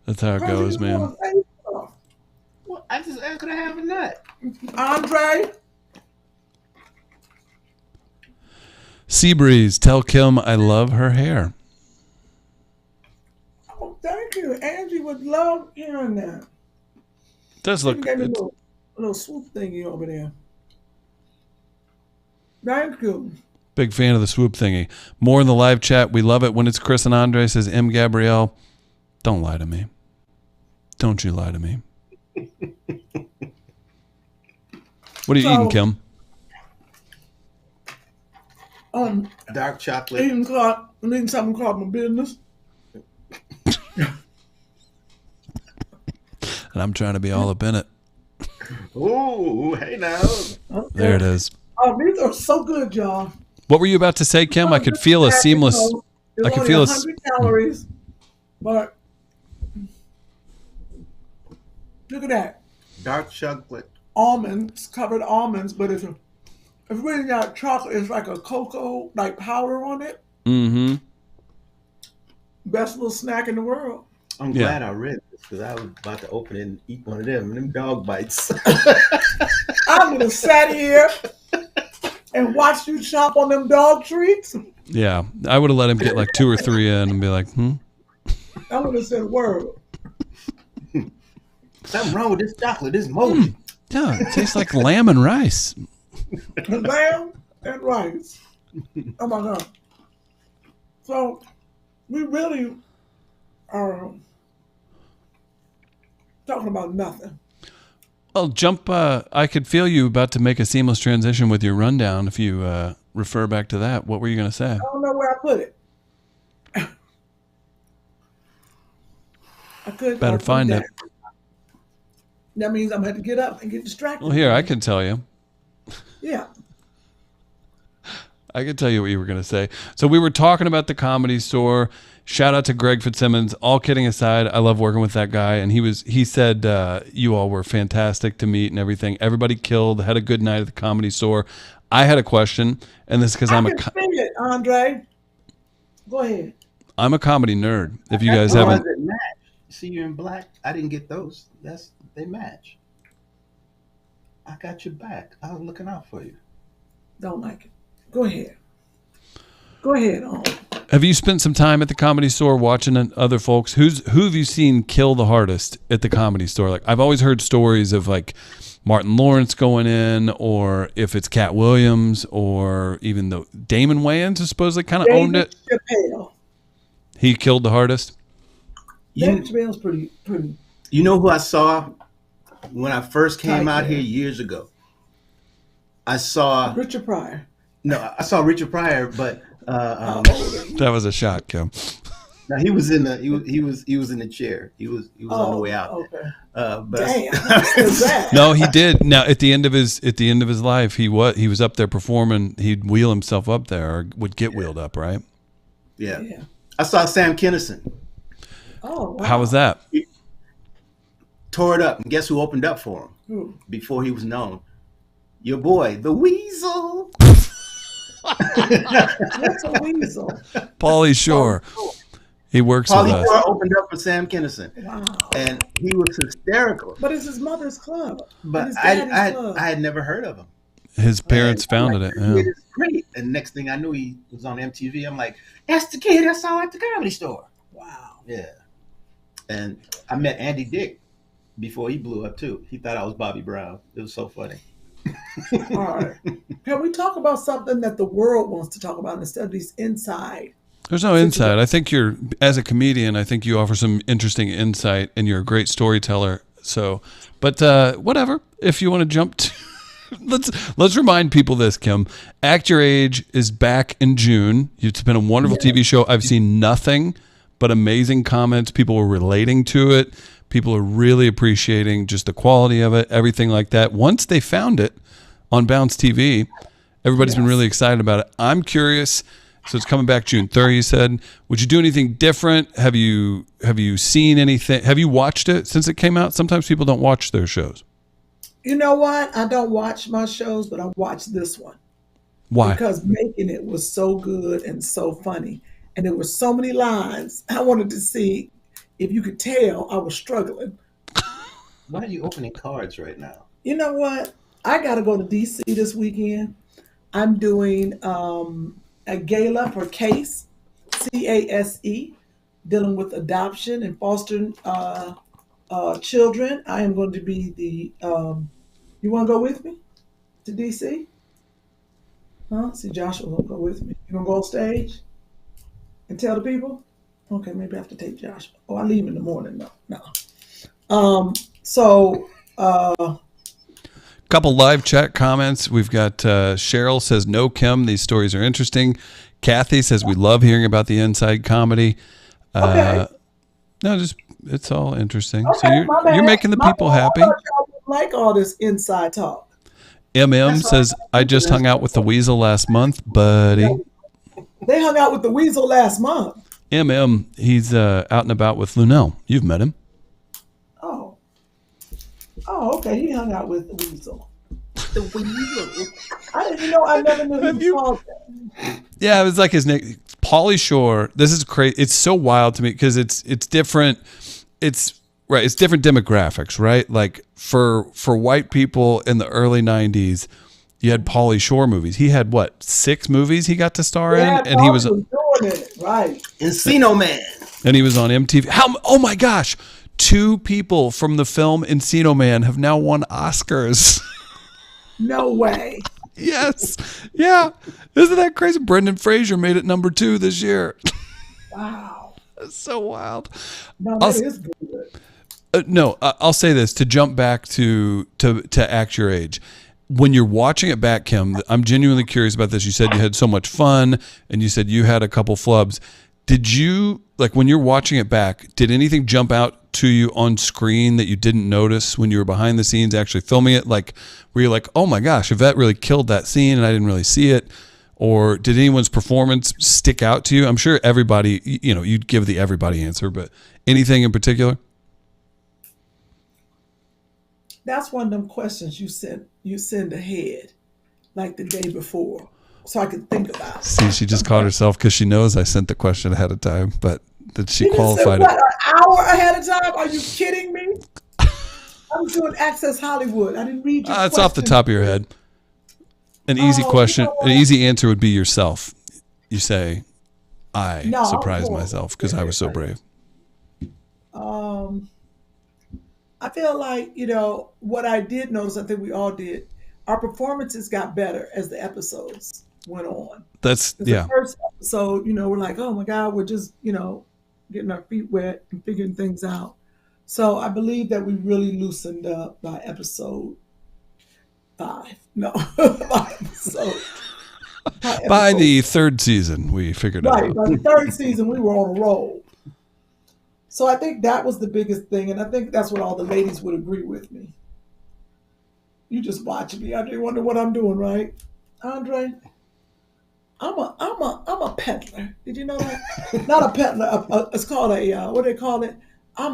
That's how it goes, man. Well, I just asked, could I have a nut? Andre. Seabreeze, tell Kym I love her hair. Oh, thank you. Angie would love hearing that. Does look a little swoop thingy over there. Thank you. Big fan of the swoop thingy. More in the live chat. We love it when it's Chris and Andre. Says M. Gabrielle, don't lie to me. Don't you lie to me. What are you eating, Kym? Dark chocolate. Eating something called my business. And I'm trying to be all up in it. Oh, hey now. Okay. There it is. Oh, these are so good, y'all. What were you about to say, Kym? I could feel a seamless. It's I could only feel 100 calories, but look at that. Dark chocolate. Almonds, covered almonds, but it's really not chocolate. It's like a cocoa, like powder on it. Mm-hmm. Best little snack in the world. I'm glad I read this because I was about to open it and eat one of them dog bites. I would have sat here and watched you chop on them dog treats. Yeah, I would have let him get like 2 or 3 in and be like, I would have said, word. Something wrong with this chocolate. This mochi. Yeah, it tastes like lamb and rice. Lamb and rice. Oh my God. So we really are talking about nothing. Well, I could feel you about to make a seamless transition with your rundown. If you refer back to that, what were you going to say? I don't know where I put it. I could Better find it. That means I'm going to have to get up and get distracted. Well, here, I can tell you. Yeah. I can tell you what you were going to say. So we were talking about the Comedy Store. Shout out to Greg Fitzsimmons. All kidding aside, I love working with that guy. And he said you all were fantastic to meet and everything. Everybody killed, had a good night at the Comedy Store. I had a question, and this is because I can see it, Andre. Go ahead. I'm a comedy nerd. If you guys haven't. See you in black. I didn't get those. They match. I got your back. I was looking out for you. Don't like it. Go ahead. Go ahead. Have you spent some time at the Comedy Store watching other folks? Who have you seen kill the hardest at the Comedy Store? Like, I've always heard stories of like Martin Lawrence going in, or if it's Cat Williams, or even the Damon Wayans, who supposedly kind of owned it. Chappelle. He killed the hardest. Damon Chappelle's pretty. You know who I saw when I first came out here years ago? I saw Richard Pryor. No, I saw Richard Pryor, but that was a shot, Kym. No, he was in the he was in the chair. He was on the way out. Okay. But Damn. No, he did. Now at the end of his life, he was up there performing. He'd wheel himself up there, or would get wheeled up, right? Yeah. I saw Sam Kinison. Oh, wow. How was that? He tore it up, and guess who opened up for him? Who? Before he was known? Your boy, the Weasel. What's a weasel? Pauly Shore. He works with us. Pauly Shore opened up for Sam Kinison. Wow. And he was hysterical. But it's his mother's club. But I had never heard of him. His parents founded it. Yeah. It's great. And next thing I knew, he was on MTV. I'm like, that's the kid I saw at the Comedy Store. Wow. Yeah. And I met Andy Dick before he blew up too. He thought I was Bobby Brown. It was so funny. All right. Can we talk about something that the world wants to talk about instead of these inside? There's no insight. I think as a comedian, I think you offer some interesting insight, and you're a great storyteller. So, but whatever. If you want to jump to, let's remind people this, Kym. Act Your Age is back in June. It's been a wonderful TV show. I've seen nothing but amazing comments. People were relating to it. People are really appreciating just the quality of it, everything like that. Once they found it on Bounce TV, everybody's been really excited about it. I'm curious. So it's coming back June 3rd, you said. Would you do anything different? Have you seen anything? Have you watched it since it came out? Sometimes people don't watch their shows. You know what? I don't watch my shows, but I watched this one. Why? Because making it was so good and so funny. And there were so many lines. I wanted to see if you could tell I was struggling. Why are you opening cards right now? You know what? I got to go to D.C. this weekend. I'm doing a gala for CASE, CASE, dealing with adoption and fostering children. I am going to be the, you want to go with me to D.C.? Huh? See, Joshua will go with me. You going to go on stage and tell the people? Okay, maybe I have to take Joshua. Oh, I leave in the morning. No. Couple live chat comments. We've got Cheryl says, no, Kym, these stories are interesting. Kathy says, we love hearing about the inside comedy. Okay. No, just it's all interesting. Okay, So you're making the people happy. I thought y'all didn't like all this inside talk. MM says, I just hung out with the weasel last month, buddy. They hung out with the weasel last month. MM, he's out and about with Lunel. You've met him. Oh, okay. He hung out with the weasel. The weasel. I didn't know. I never knew he was called that. Yeah, it was like his name, Pauly Shore. This is crazy. It's so wild to me because it's different. It's right. It's different demographics, right? Like for white people in the early '90s, you had Pauly Shore movies. He had what, 6 movies he got to star in, and he was doing it right. Encino Man, and he was on MTV. Oh my gosh! 2 people from the film Encino Man have now won Oscars. No way. Yes. Yeah. Isn't that crazy? Brendan Fraser made it number 2 this year. Wow. That's so wild. No, that is good. No, I'll say this to jump back to Act Your Age. When you're watching it back, Kym, I'm genuinely curious about this. You said you had so much fun and you said you had a couple flubs. Did you, like when you're watching it back, did anything jump out to you on screen that you didn't notice when you were behind the scenes actually filming it? Like, were you like, oh my gosh, Yvette really killed that scene and I didn't really see it? Or did anyone's performance stick out to you? I'm sure everybody, you'd give the everybody answer, but anything in particular? That's one of them questions you send ahead, like the day before, so I could think about it. See, she just caught herself because she knows I sent the question ahead of time, but that she qualified it. An hour ahead of time? Are you kidding me? I was doing Access Hollywood. I didn't read your It's off the top of your head. An easy question, an easy answer would be yourself. You say, I surprised myself because I was so brave. I feel like, what I did notice, I think we all did, our performances got better as the episodes went on. That's, The first episode, we're like, oh my God, we're just, getting our feet wet and figuring things out. So I believe that we really loosened up by episode 5. No, by the 3rd season, we figured it out. Right, by the 3rd season, we were on a roll. So I think that was the biggest thing, and I think that's what all the ladies would agree with me. You just watch me. I do wonder what I'm doing, right, Andre? I'm a peddler. Did you know that? Not a peddler. It's called a what do they call it? I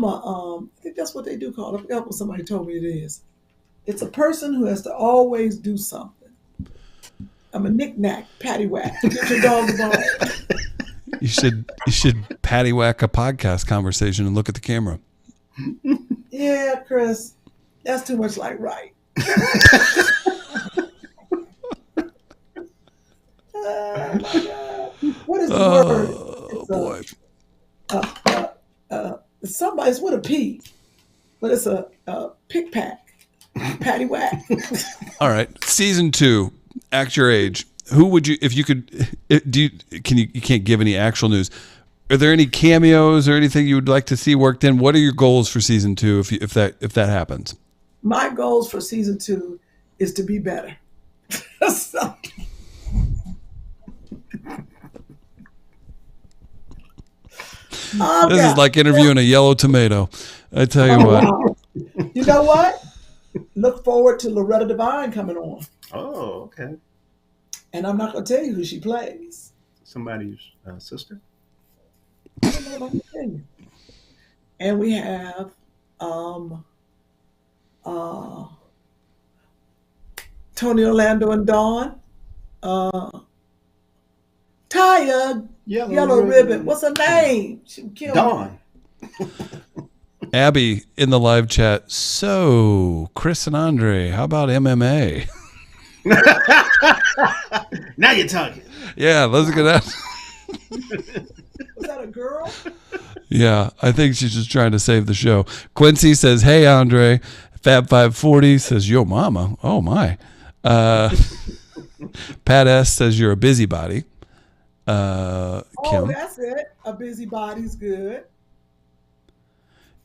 think that's what they do call it. I forgot what somebody told me it is. It's a person who has to always do something. I'm a knick-knack, paddywhack. Get your dog a bone. You should paddywhack a podcast conversation and look at the camera. Yeah, Chris, that's too much like right. What is the word? It's boy. It's with a P, but it's a pick-pack, paddywhack. All right, season 2, Act Your Age. Who would you, if you could, you can't give any actual news. Are there any cameos or anything you would like to see worked in? What are your goals for season 2 if that happens? My goals for season 2 is to be better. So, this is like interviewing a yellow tomato. I tell you what. Wow. You know what? Look forward to Loretta Devine coming on. Oh, okay. And I'm not going to tell you who she plays. Somebody's sister? I don't know if I can tell you. And we have Tony Orlando and Dawn. Taya, Yellow Ribbon. What's her name? She killed Dawn. Abby in the live chat. So, Chris and Andre, how about MMA? Now you're talking. Yeah, let's get out. Was that a girl? Yeah, I think she's just trying to save the show. Quincy says, hey, Andre. Fab540 says, yo, mama. Oh, my. Pat S says, you're a busybody. Kym. That's it. A busybody's good.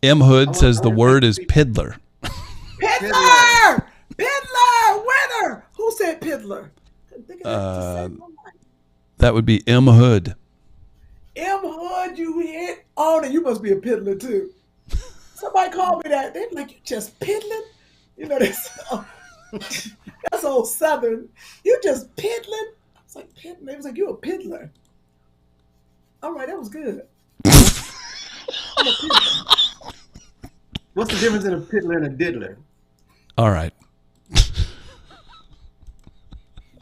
M. Hood says the word is piddler. Piddler! Piddler! said Piddler? Couldn't think of that to save my life. That would be M. Hood. M. Hood, you hit on it. You must be a piddler too. Somebody called me that. They be like, you just piddling? You know, that's old Southern. You just piddling? I was like, piddling? They was like, you a piddler. All right, that was good. I'm a piddler. What's the difference in a piddler and a diddler? All right.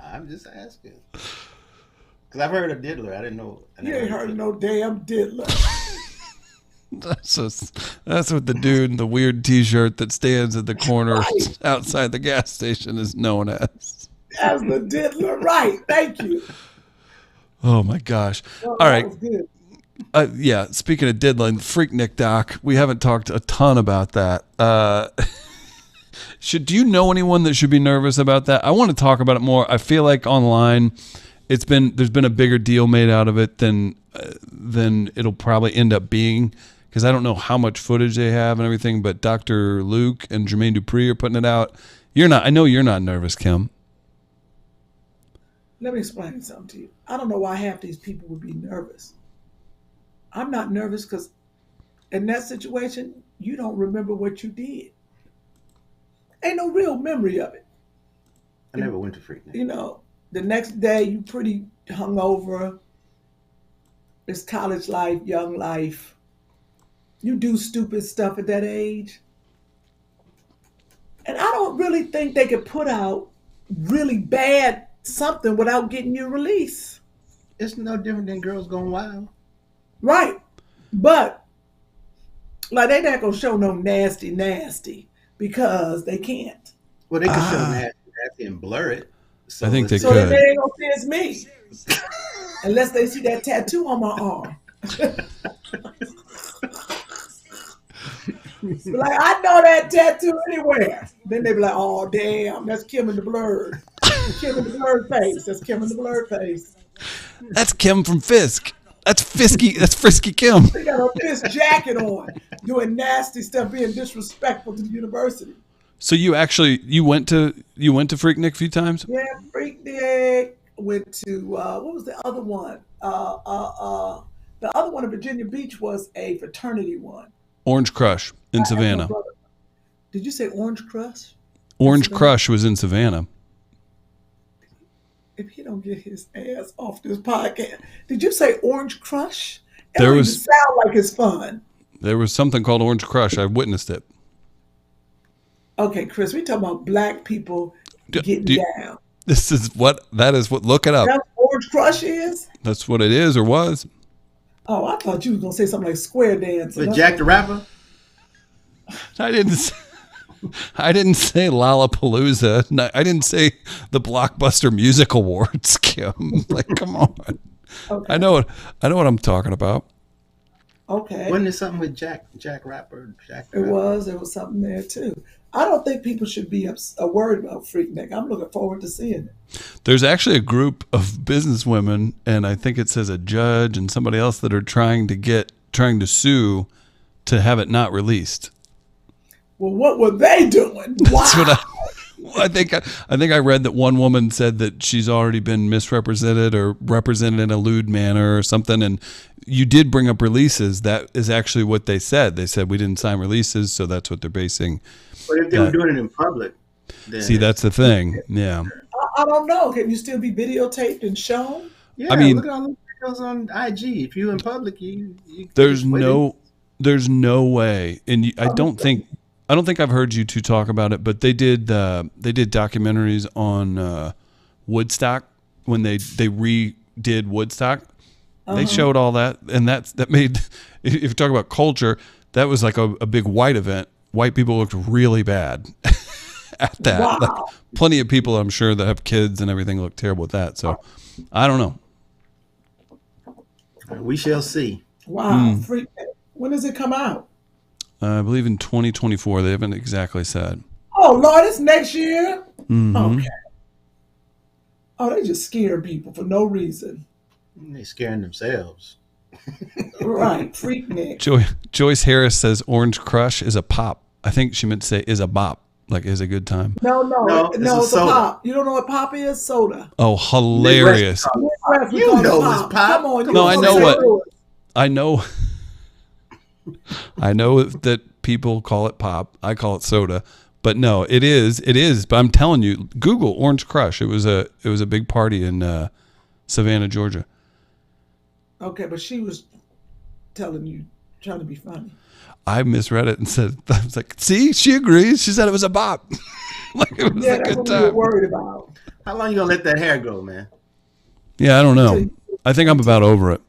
I'm just asking. Because I've heard of diddler. I didn't know. You ain't heard of no damn diddler. That's what the dude in the weird T-shirt that stands at the corner outside the gas station is known as. That's the diddler, right? Thank you. Oh my gosh! Well, all right, was good. Yeah. Speaking of diddling, Freaknik doc, we haven't talked a ton about that. Do you know anyone that should be nervous about that? I want to talk about it more. I feel like online, there's been a bigger deal made out of it than it'll probably end up being. Because I don't know how much footage they have and everything, but Dr. Luke and Jermaine Dupri are putting it out. I know you're not nervous, Kym. Let me explain something to you. I don't know why half these people would be nervous. I'm not nervous because in that situation, you don't remember what you did. Ain't no real memory of it. I never went to Freaknik. You know, the next day you pretty hungover. It's college life, young life. You do stupid stuff at that age. And I don't really think they could put out really bad something without getting you released. It's no different than Girls Gone Wild. Right. But, like, they not going to show no nasty because they can't. Well, they can show nasty and blur it. So I think they so could. They ain't going to say it's me. Unless they see that tattoo on my arm. Like, I know that tattoo anywhere. Then they be like, oh, damn, that's Kym in the blurred. Kym in the blurred face. That's Kym in the blurred face. That's Kym from Fisk. That's Frisky Kym. They got a Fisk jacket on, doing nasty stuff, being disrespectful to the university. So you went to Freaknik a few times? Yeah, Freaknik. Went to, what was the other one? The other one in Virginia Beach was a fraternity one. Orange Crush in Savannah. Did you say Orange Crush? Orange Crush was in Savannah. If he don't get his ass off this podcast. Did you say Orange Crush? It There don't was- even sound like it's fun. There was something called Orange Crush. I witnessed it. Okay, Chris, we talking about black people getting down. That is what, look it up. That's what Orange Crush is? That's what it is or was. Oh, I thought you was going to say something like square dancing. With Jack the Rapper? I didn't say Lollapalooza. No, I didn't say the Blockbuster Music Awards, Kym. Like, come on. Okay. I know what I'm talking about. Okay. Wasn't it something with Jack Rapper? There was something there too. I don't think people should be worried about Freaknik. I'm looking forward to seeing it. There's actually a group of businesswomen, and I think it says a judge and somebody else that are trying to sue to have it not released. Well, what were they doing? Wow. That's what I think I read that one woman said that she's already been misrepresented or represented in a lewd manner or something. And you did bring up releases. That is actually what they said. They said we didn't sign releases, so that's what they're basing. But if they were doing it in public, then see, that's the thing. Yeah. I don't know. Can you still be videotaped and shown? Yeah, I mean, look at all the videos on IG. If you're in public, you there's no way, and I don't think I've heard you two talk about it, but they did documentaries on Woodstock when they redid Woodstock. They showed all that, and that made, if you talk about culture, that was like a big white event. White people looked really bad at that. Wow. Like, plenty of people, I'm sure, that have kids and everything look terrible with that. So I don't know. We shall see. Wow. Freaknik. When does it come out? I believe in 2024. They haven't exactly said. Oh, Lord, it's next year? Mm-hmm. Okay. Oh, they just scare people for no reason. They're scaring themselves. Right. Freaknik. Joyce Harris says Orange Crush is a pop. I think she meant to say is a bop. Like, is a good time. No, it's it's a soda. pop. You don't know what pop is? Soda. Oh, hilarious. Midwest, we You call it know it's pop. Come on, you No, I don't know say what- it. I know. I know that people call it pop. I call it soda. But no, it is. But I'm telling you, Google Orange Crush. It was a big party in Savannah, Georgia. Okay, but she was telling you, trying to be funny. I misread it and said, I was like, see, she agrees. She said it was a bop. Like, it was a That's good what we were time. worried about. How long you gonna let that hair grow, man? Yeah, I don't know. I think I'm about over it.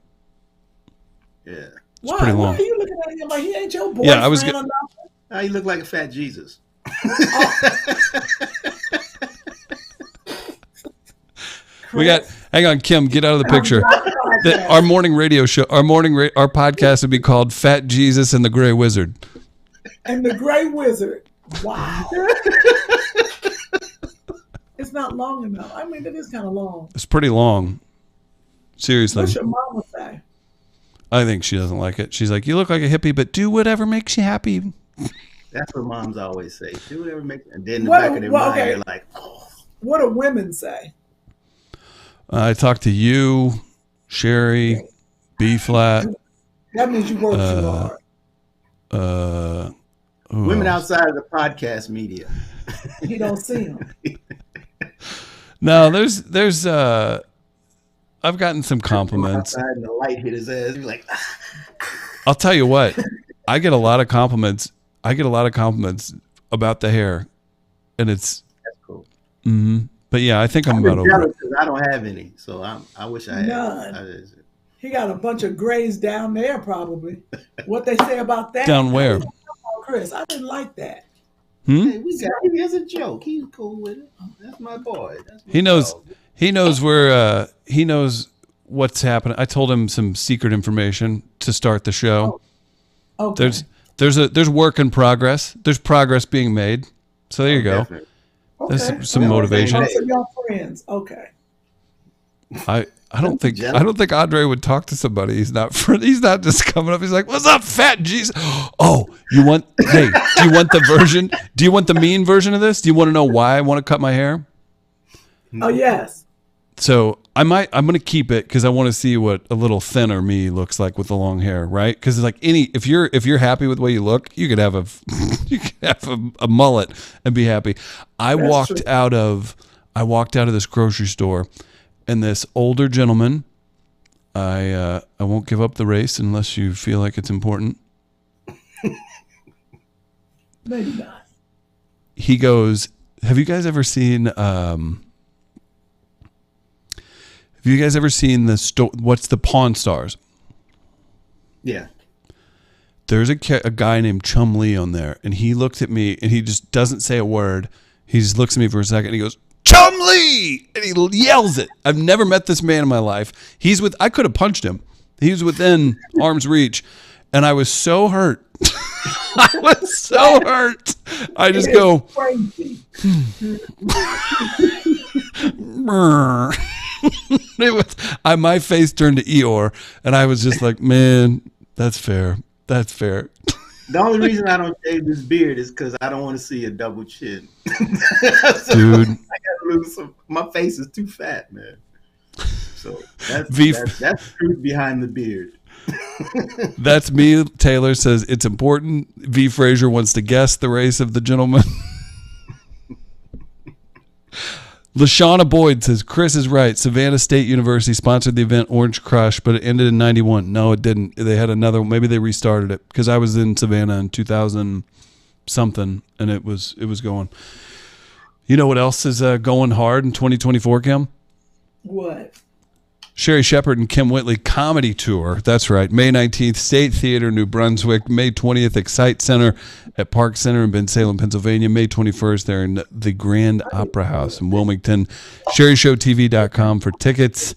Yeah. Why? pretty Why long. are you looking at him like he ain't your boyfriend Yeah, I was or nothing? Now you look like a fat Jesus. We got, hang on, Kim, get out of the picture. Our morning radio show, our podcast would be called Fat Jesus and the Gray Wizard. And the Gray Wizard. Wow. It's not long enough. I mean, it is kind of long. It's pretty long. Seriously. What's your mama say? I think she doesn't like it. She's like, you look like a hippie, but do whatever makes you happy. That's what moms always say. Do whatever makes, and then in the What- back of their well, mind, okay. they're like, oh. What do women say? I talked to you, Sherri, B flat. That means you work too hard. Who Women else? outside of the podcast media. You don't see them. No, there's I've gotten some compliments. Outside and the light hit his ass. You're like, I'll tell you what, I get a lot of compliments. About the hair, and it's. that's cool. Mm-hmm. But yeah, I think I'm about over it. I don't have any, so I wish I had. None. He got a bunch of grays down there, probably. What they say about that? Down where? Chris, I didn't like that. Hey, we got him as a joke. He's cool with it. That's my boy. That's my He knows. dog. He knows where. He knows what's happening. I told him some secret information to start the show. Okay. There's work in progress. There's progress being made. So there you go. Definitely. There's some motivation. So y'all friends. Okay. I don't think Andre would talk to somebody. He's not just coming up. He's like, "What's up, fat Jesus?" Oh, do you want the version? Do you want the mean version of this? Do you want to know why I want to cut my hair? Oh yes. So I'm going to keep it because I want to see what a little thinner me looks like with the long hair, right? Because like if you're happy with the way you look, you could have a mullet and be happy. I walked out of this grocery store, and this older gentleman, I won't give up the race unless you feel like it's important. Maybe not. He goes, "Have you guys ever seen what's the Pawn Stars?" Yeah. There's a guy named Chum Lee on there, and he looked at me, and he just doesn't say a word. He just looks at me for a second, and he goes, "Chum Lee!" And he yells it. I've never met this man in my life. I could have punched him. He was within arm's reach, and I was so hurt. I was so hurt. I just go, Crazy. "Brr." My face turned to Eeyore, and I was just like, man, that's fair. That's fair. The only reason I don't shave this beard is because I don't want to see a double chin. So Dude. I gotta lose some. My face is too fat, man. So that's the truth behind the beard. That's me. Taylor says it's important. V. Frazier wants to guess the race of the gentleman. Lashana Boyd says Chris is right. Savannah State University sponsored the event Orange Crush, but it ended in 91. No, it didn't. They had another. Maybe they restarted it because I was in Savannah in 2000 something, and it was going. You know what else is going hard in 2024, Kim? What? Sherri Shepherd and Kym Whitley comedy tour. That's right. May 19th, State Theater, New Brunswick. May 20th, XCITE Center at PARX Center in BENSALEM, Pennsylvania. May 21st, they're in the Grand Opera House in Wilmington. SherriShowTV.com for tickets.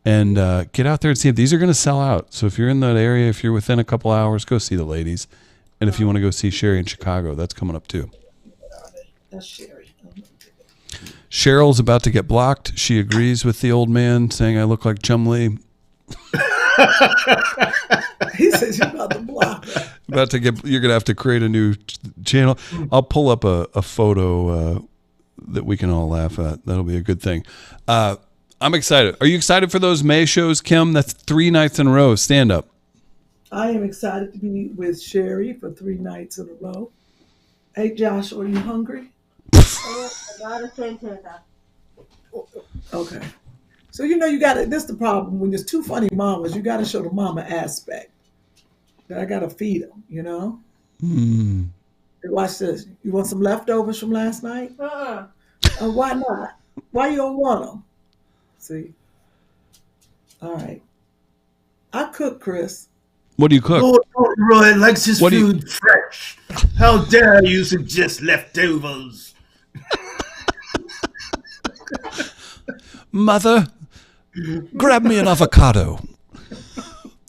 And get out there and see if these are going to sell out. So if you're in that area, if you're within a couple hours, go see the ladies. And if you want to go see Sherri in Chicago, that's coming up too. That's Sherri. Cheryl's about to get blocked. She agrees with the old man, saying I look like Chum Lee. He says you're about to block her. You're gonna have to create a new channel. I'll pull up a photo that we can all laugh at. That'll be a good thing. I'm excited. Are you excited for those May shows, Kym? That's 3 nights in a row. Stand up. I am excited to be with Sherri for 3 nights in a row. Hey, Josh, are you hungry? Okay. So, you know, you got to, this is the problem. When there's 2 funny mamas, you got to show the mama aspect. That I got to feed them, you know? Mm. Hey, watch this. You want some leftovers from last night? Why not? Why you don't want them? See? All right. I cook, Chris. What do you cook? Lord Roy likes his food fresh. How dare you suggest leftovers? Mother, grab me an avocado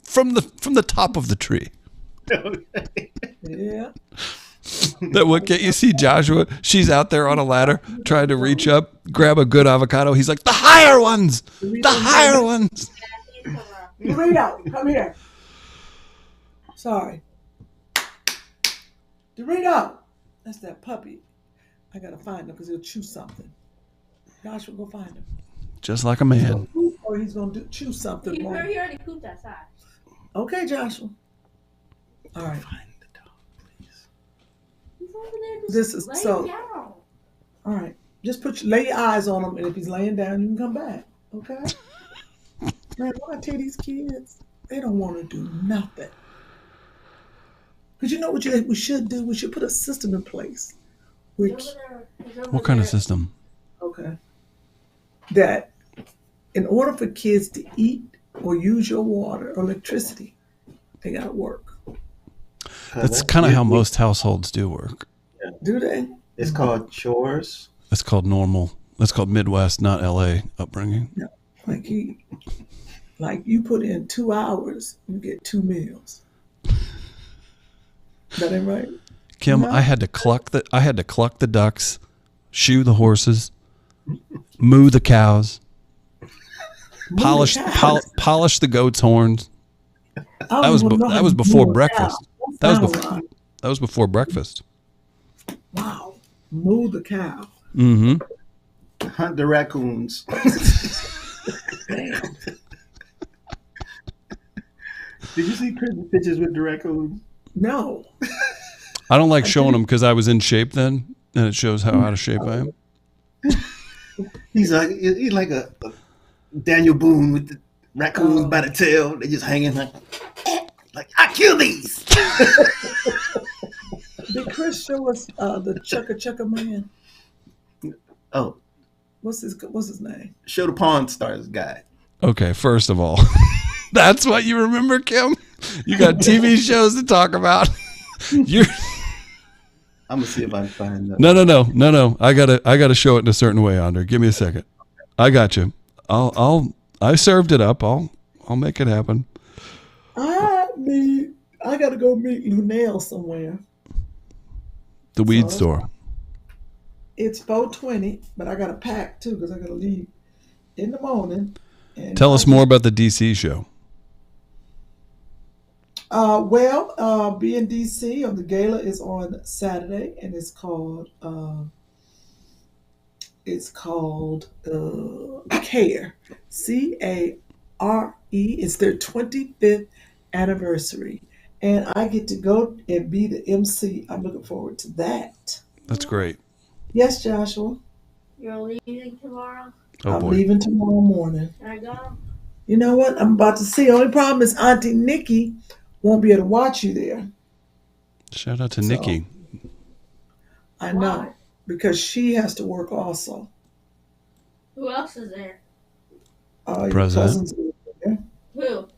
from the top of the tree. Yeah. That what can't you see Joshua? She's out there on a ladder trying to reach up, grab a good avocado. He's like, the higher ones! The higher ones! Dorito, come here. Sorry. Dorito! That's that puppy. I gotta find him because he'll chew something. Joshua, go find him. Just like a man. Or he's gonna chew something. He already pooped outside. Okay, Joshua. All right. Find the dog, please. He's over there just This is laying so. down. All right. Just lay your eyes on him, and if he's laying down, you can come back. Okay? Man, when I tell these kids, they don't want to do nothing. Because you know what we should do? We should put a system in place. What kind of system? Okay. That in order for kids to eat or use your water or electricity, they got to work. That's kind of how most households do work. Do they? It's called chores. That's called normal. That's called Midwest, not LA upbringing. No. Like you put in 2 hours, you get 2 meals. That ain't right. Kym, No. I had to cluck the ducks, shoe the horses, moo the cows, polish the goat's horns. That was before breakfast. That was before breakfast. Wow. Moo the cow. Mm-hmm. Hunt the raccoons. Damn. Did you see Chris's pictures with the raccoons? No. I don't like showing them because I was in shape then, and it shows how out of shape I am. He's like a Daniel Boone with the raccoons by the tail. They just hanging like I kill these. Did Chris show us the Chukka Man? Oh, What's his name? show the Pawn Stars guy. Okay, first of all, that's what you remember, Kym? You got TV shows to talk about. I'm gonna see if I can find that. No. I gotta show it in a certain way, Andre. Give me a second. I got you. I served it up. I'll make it happen. I gotta go meet Lunel somewhere. The weed store. It's 4:20, but I gotta pack too because I gotta leave in the morning. And Tell us more about the DC show. Be in DC on the gala is on Saturday, and it's called CARE, CARE. It's their 25th anniversary, and I get to go and be the MC. I'm looking forward to that. That's great. Yes, Joshua. You're leaving tomorrow? I'm leaving tomorrow morning. Can I go? You know what? I'm about to see. Only problem is Auntie Nikki won't be able to watch you there. Shout out to Nikki. I know, because she has to work also. Who else is there? Your President. cousins are there. Who?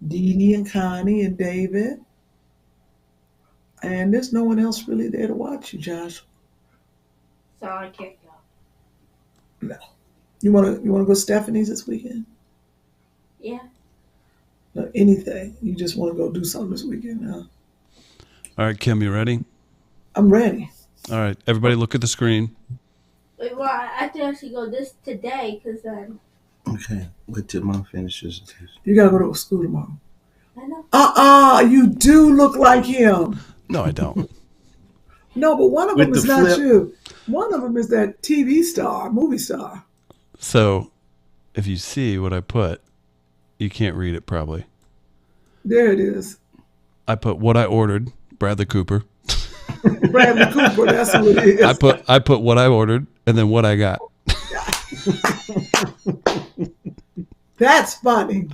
Dee Dee and Connie and David. And there's no one else really there to watch you, Josh. So I can't go. No. You wanna go to Stephanie's this weekend? Yeah. No, anything. You just want to go do something this weekend, huh? All right, Kym, you ready? I'm ready. All right, everybody look at the screen. Wait, well, I have to actually go this today because then. Okay. Wait till Mom finishes. You gotta go to school tomorrow. I know. You do look like him. No, I don't. No, but one of With them the is not flip. you. One of them is that TV star, movie star. So, if you see what I put, you can't read it probably. There it is. I put what I ordered, Bradley Cooper. Bradley Cooper, that's who it is. I put what I ordered and then what I got. That's funny.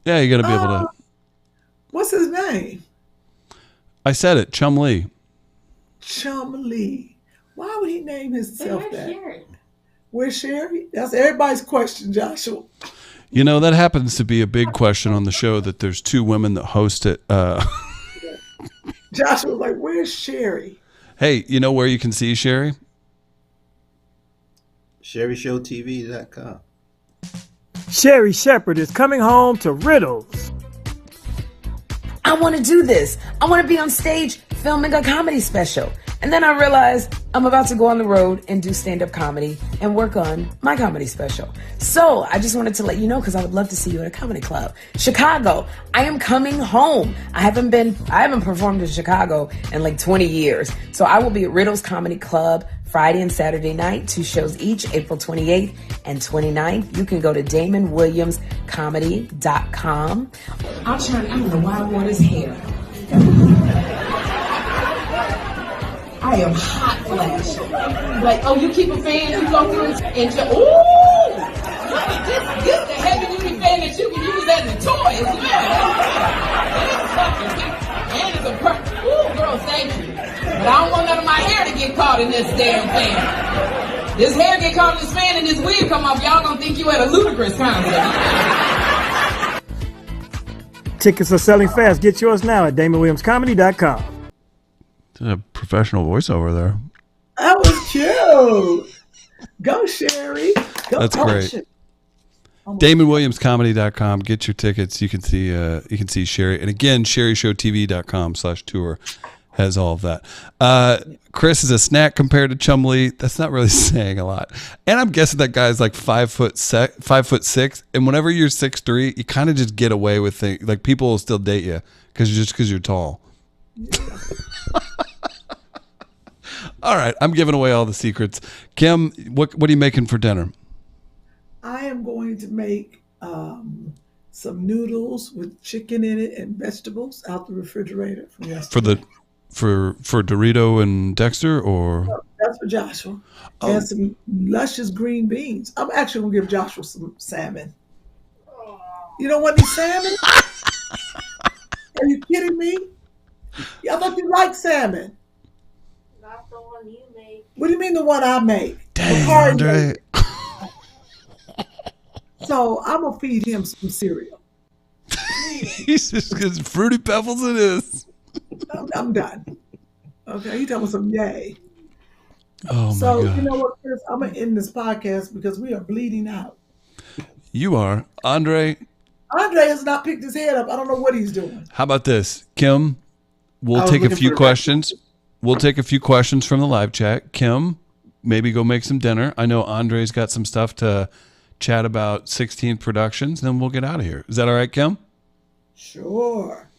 Yeah, you got to be able to. What's his name? I said it, Chum Lee. Chum Lee. Why would he name himself Where's that? Sherri? Where's Sherri? That's everybody's question, Joshua. You know, that happens to be a big question on the show that there's two women that host it. Joshua was like, where's Sherri? Hey, you know where you can see Sherri? SherriShowTV.com. Sherri Shepherd is coming home to Riddles. I want to do this. I want to be on stage filming a comedy special. And then I realized I'm about to go on the road and do stand-up comedy and work on my comedy special. So I just wanted to let you know because I would love to see you at a comedy club. Chicago, I am coming home. I haven't performed in Chicago in like 20 years. So I will be at Riddles Comedy Club Friday and Saturday night, 2 shows each, April 28th and 29th. You can go to DamonWilliamsComedy.com. I don't know why I want his hair. I am hot flash. Like, oh, you keep a fan, you go through and just, ooh! This the heavy duty fan that you can use as a toy as well. And it's a ooh, girl, thank you. But I don't want none of my hair to get caught in this damn fan. This hair get caught in this fan and this wig come off, y'all gonna think you at a Ludacris concert. Tickets are selling fast. Get yours now at DamonWilliamsComedy.com. A professional voiceover there. That was cute. Go, Sherri. Go. That's great. DamonWilliamsComedy.com. Get your tickets. You can see Sherri. And again, SherriShowTV.com/tour has all of that. Chris is a snack compared to Chum Lee. That's not really saying a lot. And I'm guessing that guy's like 5'6", and whenever you're 6'3", you kind of just get away with things. Like people will still date you because you're tall. Yeah. All right, I'm giving away all the secrets. Kym, what are you making for dinner? I am going to make some noodles with chicken in it and vegetables out the refrigerator from yesterday. For Dorito and Dexter, or that's for Joshua. And some luscious green beans. I'm actually gonna give Joshua some salmon. You don't want any salmon? Are you kidding me? I thought you liked salmon. Not the one you make. What do you mean the one I make? Dang, Andre. So I'm gonna feed him some cereal. He's just because Fruity Pebbles it is. I'm done. Okay, he talking some yay. Oh my so God. You know what, Chris? I'm gonna end this podcast because we are bleeding out. You are. Andre has not picked his head up. I don't know what he's doing. How about this? Kym, we'll take a few questions. We'll take a few questions from the live chat. Kym, maybe go make some dinner. I know Andre's got some stuff to chat about 16th Productions, then we'll get out of here. Is that all right, Kym? Sure.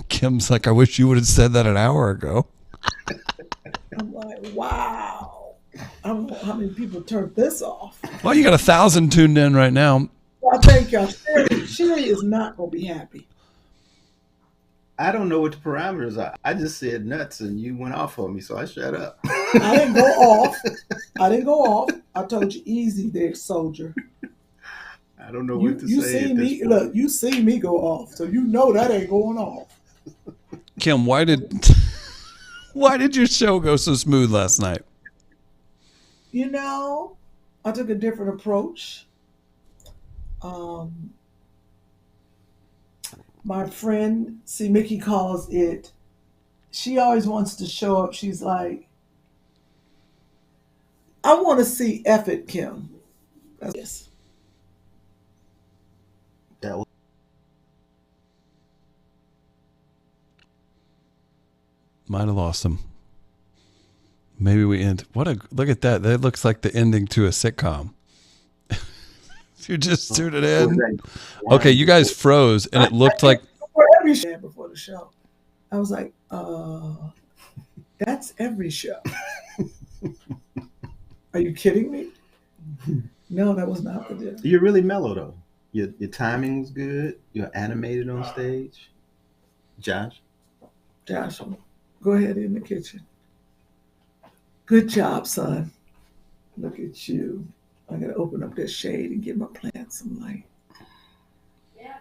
Kym's like, I wish you would have said that an hour ago. I'm like, wow. I don't know how many people turned this off. Well, you got 1,000 tuned in right now. Well, thank y'all. Sherri is not going to be happy. I don't know what the parameters are. I just said nuts and you went off on me, so I shut up. I didn't go off. I told you easy there, soldier. I don't know what to say. You see me go off, so you know that ain't going off. Kym, why did your show go so smooth last night? You know, I took a different approach. My friend, Mickey calls it, she always wants to show up. She's like, I want to see F it, Kym. Yes. That was Might have lost him. Maybe we end. Look at that. That looks like the ending to a sitcom. You just tuned it in. Okay, you guys froze, and it looked like before the show. I was like, that's every show. Are you kidding me? No, that was not the deal. You're really mellow though. Your timing's good. You're animated on stage. Josh, go ahead in the kitchen. Good job, son. Look at you. I'm gonna open up that shade and give my plants some light. Yeah.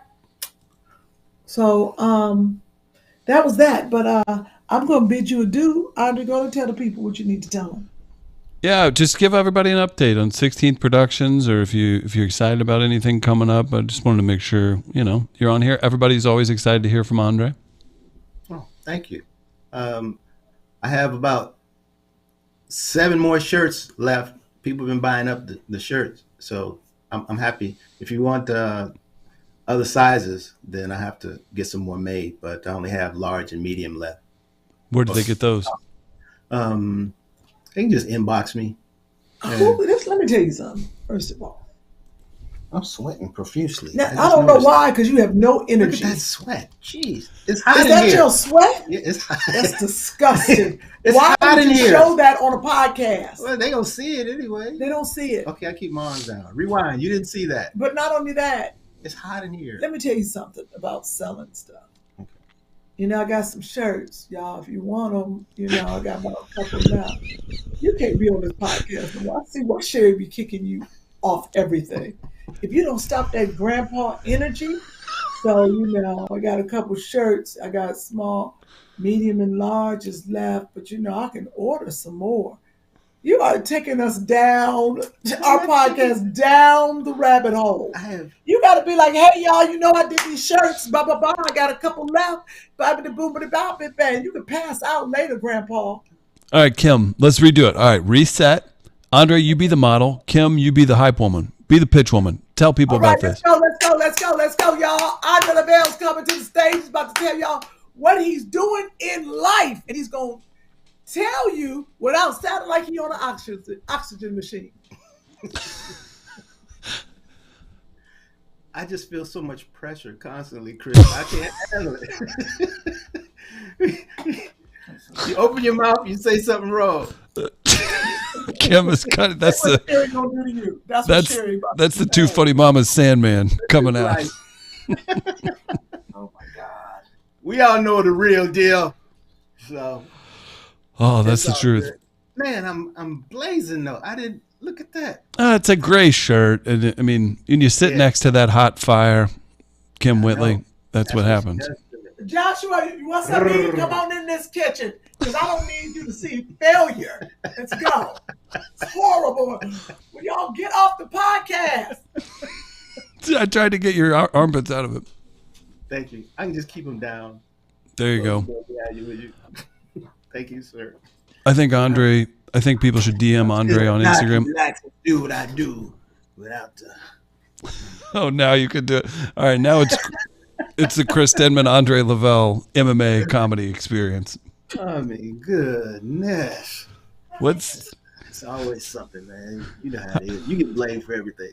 So that was that. But I'm gonna bid you adieu. I'm gonna tell the people what you need to tell them. Yeah, just give everybody an update on 16th Productions, or if you're excited about anything coming up. I just wanted to make sure you're on here. Everybody's always excited to hear from Andre. Oh, thank you. I have about 7 more shirts left. People have been buying up the shirts, so I'm happy. If you want other sizes, then I have to get some more made. But I only have large and medium left. Where did they get those? They can just inbox me. Let me tell you something. First of all, I'm sweating profusely. Now, I don't know why, because you have no energy. Look at that sweat. Jeez, it's hot in here. Is that your sweat? Yeah, it's hot. That's disgusting. It's why hot would in you here. show that on a podcast? Well, they gonna see it anyway. They don't see it. Okay, I keep my arms down. Rewind. You didn't see that. But not only that, it's hot in here. Let me tell you something about selling stuff. Okay. I got some shirts, y'all. If you want them, I got about a couple now. You can't be on this podcast anymore. I see why Sherri be kicking you off everything. If you don't stop that grandpa energy, so I got a couple shirts. I got small, medium, and larges left, but I can order some more. You are taking us down, our podcast, down the rabbit hole. You got to be like, hey, y'all, I did these shirts, blah, blah, blah. I got a couple left. Bang. You can pass out later, Grandpa. All right, Kym, let's redo it. All right, reset. Andre, you be the model. Kym, you be the hype woman. Be the pitch woman. Tell people about this. Let's go, y'all. Andre LaVelle's coming to the stage. He's about to tell y'all what he's doing in life. And he's going to tell you without sounding like he on an oxygen machine. I just feel so much pressure constantly, Chris. I can't handle it. You open your mouth, you say something wrong. Kym is cutting. That's what Sherri gonna do to you. That's the Two Funny Mamas Sandman coming out. Oh my God. We all know the real deal. So. Oh, that's the truth. Good. Man, I'm blazing though. I didn't look at that. It's a gray shirt, and I mean, when you sit next to that hot fire, Kym Whitley, that's what happens. Joshua, what's up? You come on in this kitchen, because I don't need you to see failure. Let's go. It's horrible. When y'all get off the podcast. I tried to get your armpits out of it. Thank you. I can just keep them down. There you go. Thank you, sir. I think people should DM Andre on Instagram. Relax and do what I do without the... Oh, now you can do it. All right, now it's the Chris Denman, Andre Lavelle MMA comedy experience. I mean, goodness. It's always something, man. You know how it is. You get blamed for everything.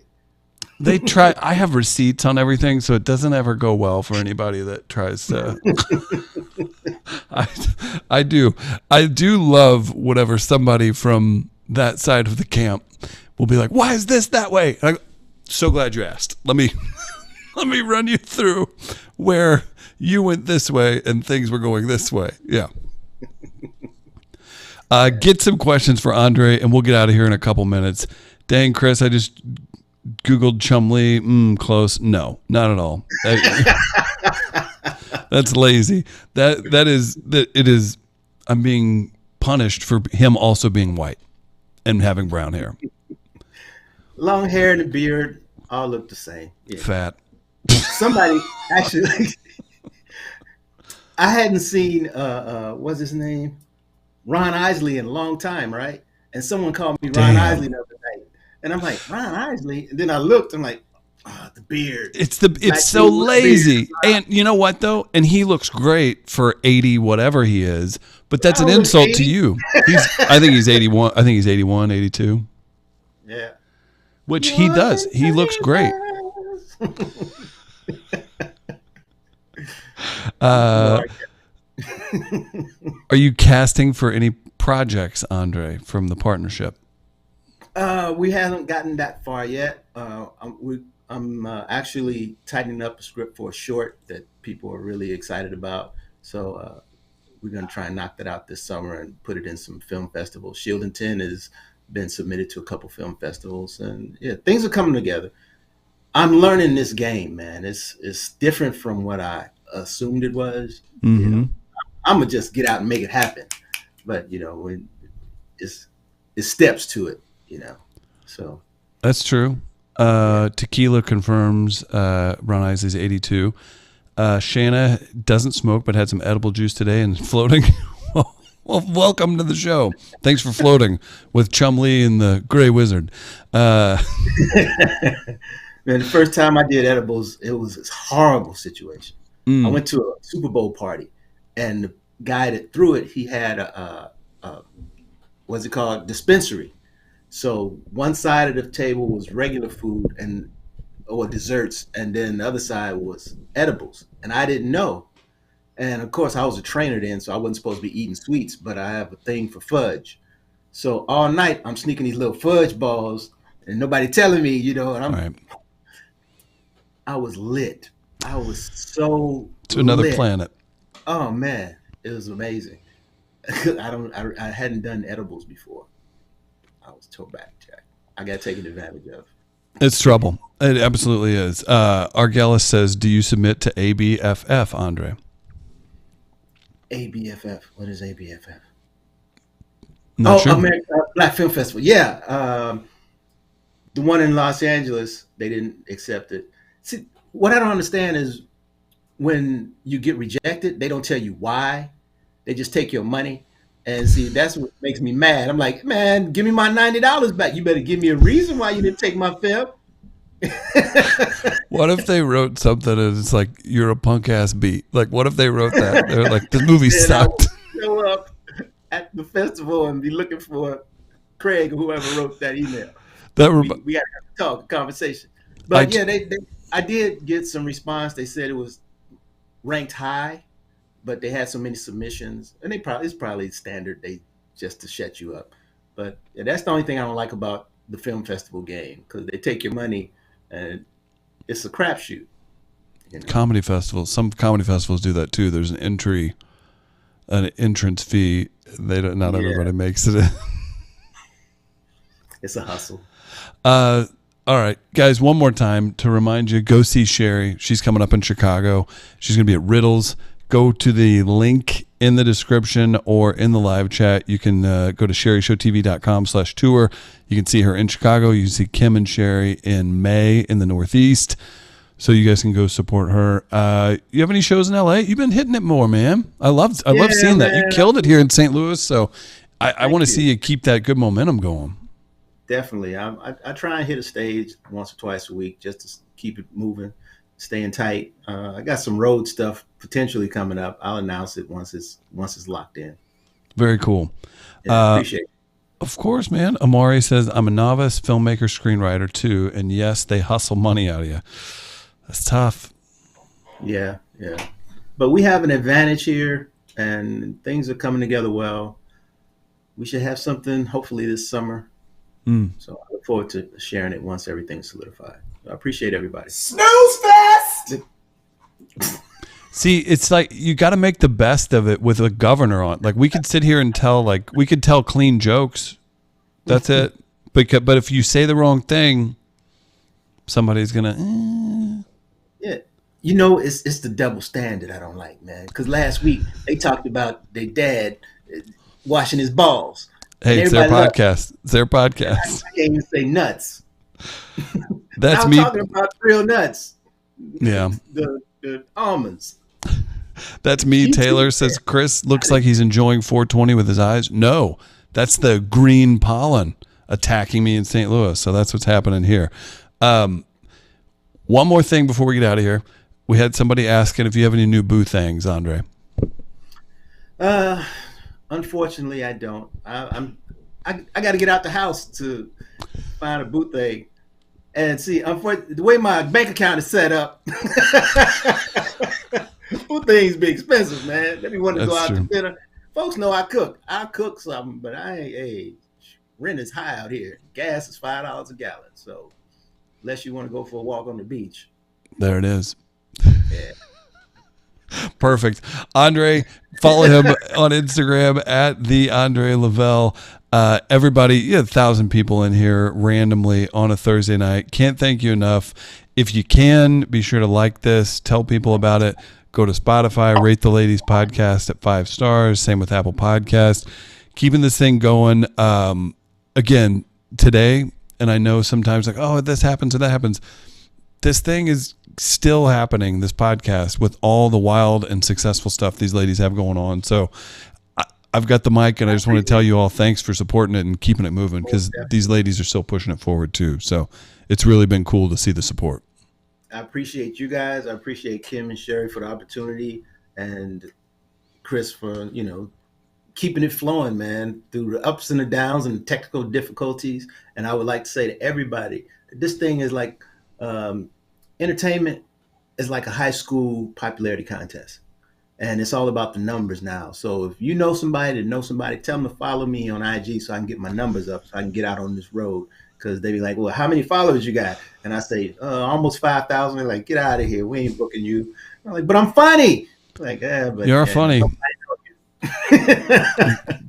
They try. I have receipts on everything, so it doesn't ever go well for anybody that tries to. I do love whatever somebody from that side of the camp will be like, "Why is this that way?" And I go, so glad you asked. Let me run you through where you went this way and things were going this way. Yeah. Get some questions for Andre, and we'll get out of here in a couple minutes. Dang, Chris, I just Googled Chumlee. Close. No, not at all. That's lazy. It is. I'm being punished for him also being white and having brown hair. Long hair and a beard all look the same. Yeah. Fat. Somebody actually, I hadn't seen what's his name, Ron Isley in a long time, right? And someone called me Ron Isley the other night, and I'm like, Ron Isley, and then I looked, I'm like, oh, the beard. It's so lazy. And you know what though? And he looks great for 80 whatever he is, but that's an insult 80? To you. I think he's 81. I think he's 81, 82. Yeah. Which he does. He looks great. Are you casting for any projects, Andre, from the partnership? We haven't gotten that far yet. I'm actually tightening up a script for a short that people are really excited about. So we're going to try and knock that out this summer and put it in some film festivals. Shieldington has been submitted to a couple film festivals, and yeah, things are coming together. I'm learning this game, man. It's different from what I assumed it was. Mm-hmm. You know, I'm gonna just get out and make it happen, but you know, it's steps to it. You know, so that's true. Tequila confirms Ron Isley's 82. Shanna doesn't smoke but had some edible juice today and floating. Well, welcome to the show. Thanks for floating with Chum Lee and the Gray Wizard. Man, the first time I did edibles, it was a horrible situation. I went to a Super Bowl party, and the guy that threw it, he had a what's it called, dispensary. So one side of the table was regular food or desserts, and then the other side was edibles. And I didn't know. And of course, I was a trainer then, so I wasn't supposed to be eating sweets, but I have a thing for fudge. So all night, I'm sneaking these little fudge balls, and nobody telling me, you know, and I was lit. I was so to another lit. planet. Oh man, it was amazing. I hadn't done edibles before. I was toe back, Jack. I got taken advantage of. It's trouble. It absolutely is. Argelis says, "Do you submit to ABFF, Andre?" ABFF. What is ABFF? Not sure. American Black Film Festival. Yeah, the one in Los Angeles, they didn't accept it. See, what I don't understand is when you get rejected, they don't tell you why. They just take your money. And see, that's what makes me mad. I'm like, man, give me my $90 back. You better give me a reason why you didn't take my film. What if they wrote something and it's like, you're a punk ass beat? Like, what if they wrote that? They're like, this movie sucked. Show up at the festival and be looking for Craig or whoever wrote that email. We got to have a talk, a conversation. But I did get some response. They said it was ranked high, but they had so many submissions, and it's probably standard. They just to shut you up. But yeah, that's the only thing I don't like about the film festival game, because they take your money and it's a crapshoot. You know? Comedy festivals. Some comedy festivals do that too. There's an entrance fee. Not everybody makes it in. It's a hustle. All right, guys, one more time to remind you, go see Sherri. She's coming up in Chicago. She's going to be at Riddles. Go to the link in the description or in the live chat. You can go to sherryshowtv.com/tour. You can see her in Chicago. You can see Kym and Sherri in May in the Northeast. So you guys can go support her. You have any shows in LA? You've been hitting it more, man. I love seeing that. You killed it here in St. Louis. So I want to see you keep that good momentum going. Definitely. I try and hit a stage once or twice a week just to keep it moving, staying tight. I got some road stuff potentially coming up. I'll announce it once it's locked in. Very cool. Yeah, appreciate it. Of course, man. Amari says, I'm a novice filmmaker, screenwriter too. And yes, they hustle money out of you. That's tough. Yeah. But we have an advantage here and things are coming together well. We should have something hopefully this summer. So I look forward to sharing it once everything's solidified. I appreciate everybody. Snooze fest! See, it's like you got to make the best of it with a governor on. Like we could sit here and tell clean jokes. That's it. But if you say the wrong thing, somebody's gonna. Yeah, you know, it's the double standard I don't like, man. Because last week they talked about their dad washing his balls. Hey, it's their podcast. It's their podcast. I can't even say nuts. That's I'm me talking about real nuts. Yeah. The almonds. That's me. Taylor says Chris looks like he's enjoying 420 with his eyes. No, that's the green pollen attacking me in St. Louis. So that's what's happening here. One more thing before we get out of here. We had somebody asking if you have any new boo things, Andre. Unfortunately, I don't. I got to get out the house to find a boo thing, And see, the way my bank account is set up, food things be expensive, man. They be wanting to go out to dinner. Folks know I cook. I cook something, but I ain't. Hey, rent is high out here. Gas is $5 a gallon. So, unless you want to go for a walk on the beach, there it is. Yeah. Perfect. Andre, follow him on Instagram at the Andre Lavelle. Everybody, you had 1,000 people in here randomly on a Thursday night. Can't thank you enough. If you can, be sure to like this, tell people about it. Go to Spotify, rate the ladies podcast at 5 stars. Same with Apple Podcast. Keeping this thing going. Again, today, and I know sometimes like, oh, this happens or that happens. This thing is still happening, this podcast, with all the wild and successful stuff these ladies have going on. So I've got the mic, and I just want to tell you all thanks for supporting it and keeping it moving, because these ladies are still pushing it forward too. So it's really been cool to see the support. I appreciate you guys. I appreciate Kym and Sherri for the opportunity, and Chris for, keeping it flowing, man, through the ups and the downs and the technical difficulties. And I would like to say to everybody, this thing is like, entertainment is like a high school popularity contest, and it's all about the numbers now. So if you know somebody that knows somebody, tell them to follow me on IG so I can get my numbers up, so I can get out on this road. Because they be like, well, how many followers you got? And I say, almost 5,000. They're like, get out of here. We ain't booking you. I'm like, but I'm funny. Like, but you're funny.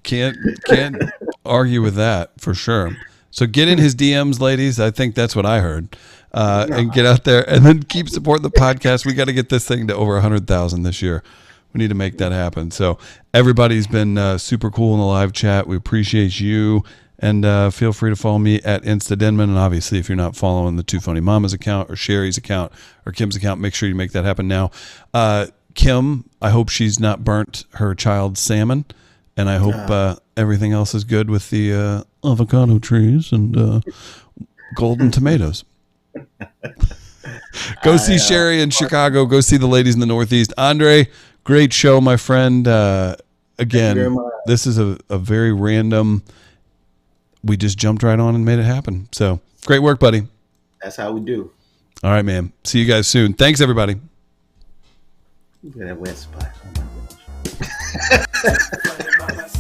Can't argue with that for sure. So get in his DMs, ladies. I think that's what I heard. And get out there and then keep supporting the podcast. We got to get this thing to over 100,000 this year. We need to make that happen. So everybody's been super cool in the live chat. We appreciate you. And feel free to follow me at InstaDenman. And obviously, if you're not following the Two Funny Mamas account or Sherri's account or Kym's account, make sure you make that happen now. Kym, I hope she's not burnt her child's salmon. And I hope everything else is good with the avocado trees and golden tomatoes. Go see Sherri in Chicago. Go see the ladies in the Northeast. Andre, great show, my friend. Again, this is a very random... We just jumped right on and made it happen. So great work, buddy. That's how we do. All right, man. See you guys soon. Thanks, everybody. Look at that wet spot. Oh my gosh.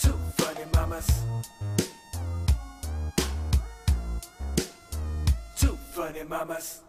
Two funny mamas. Two funny mamas.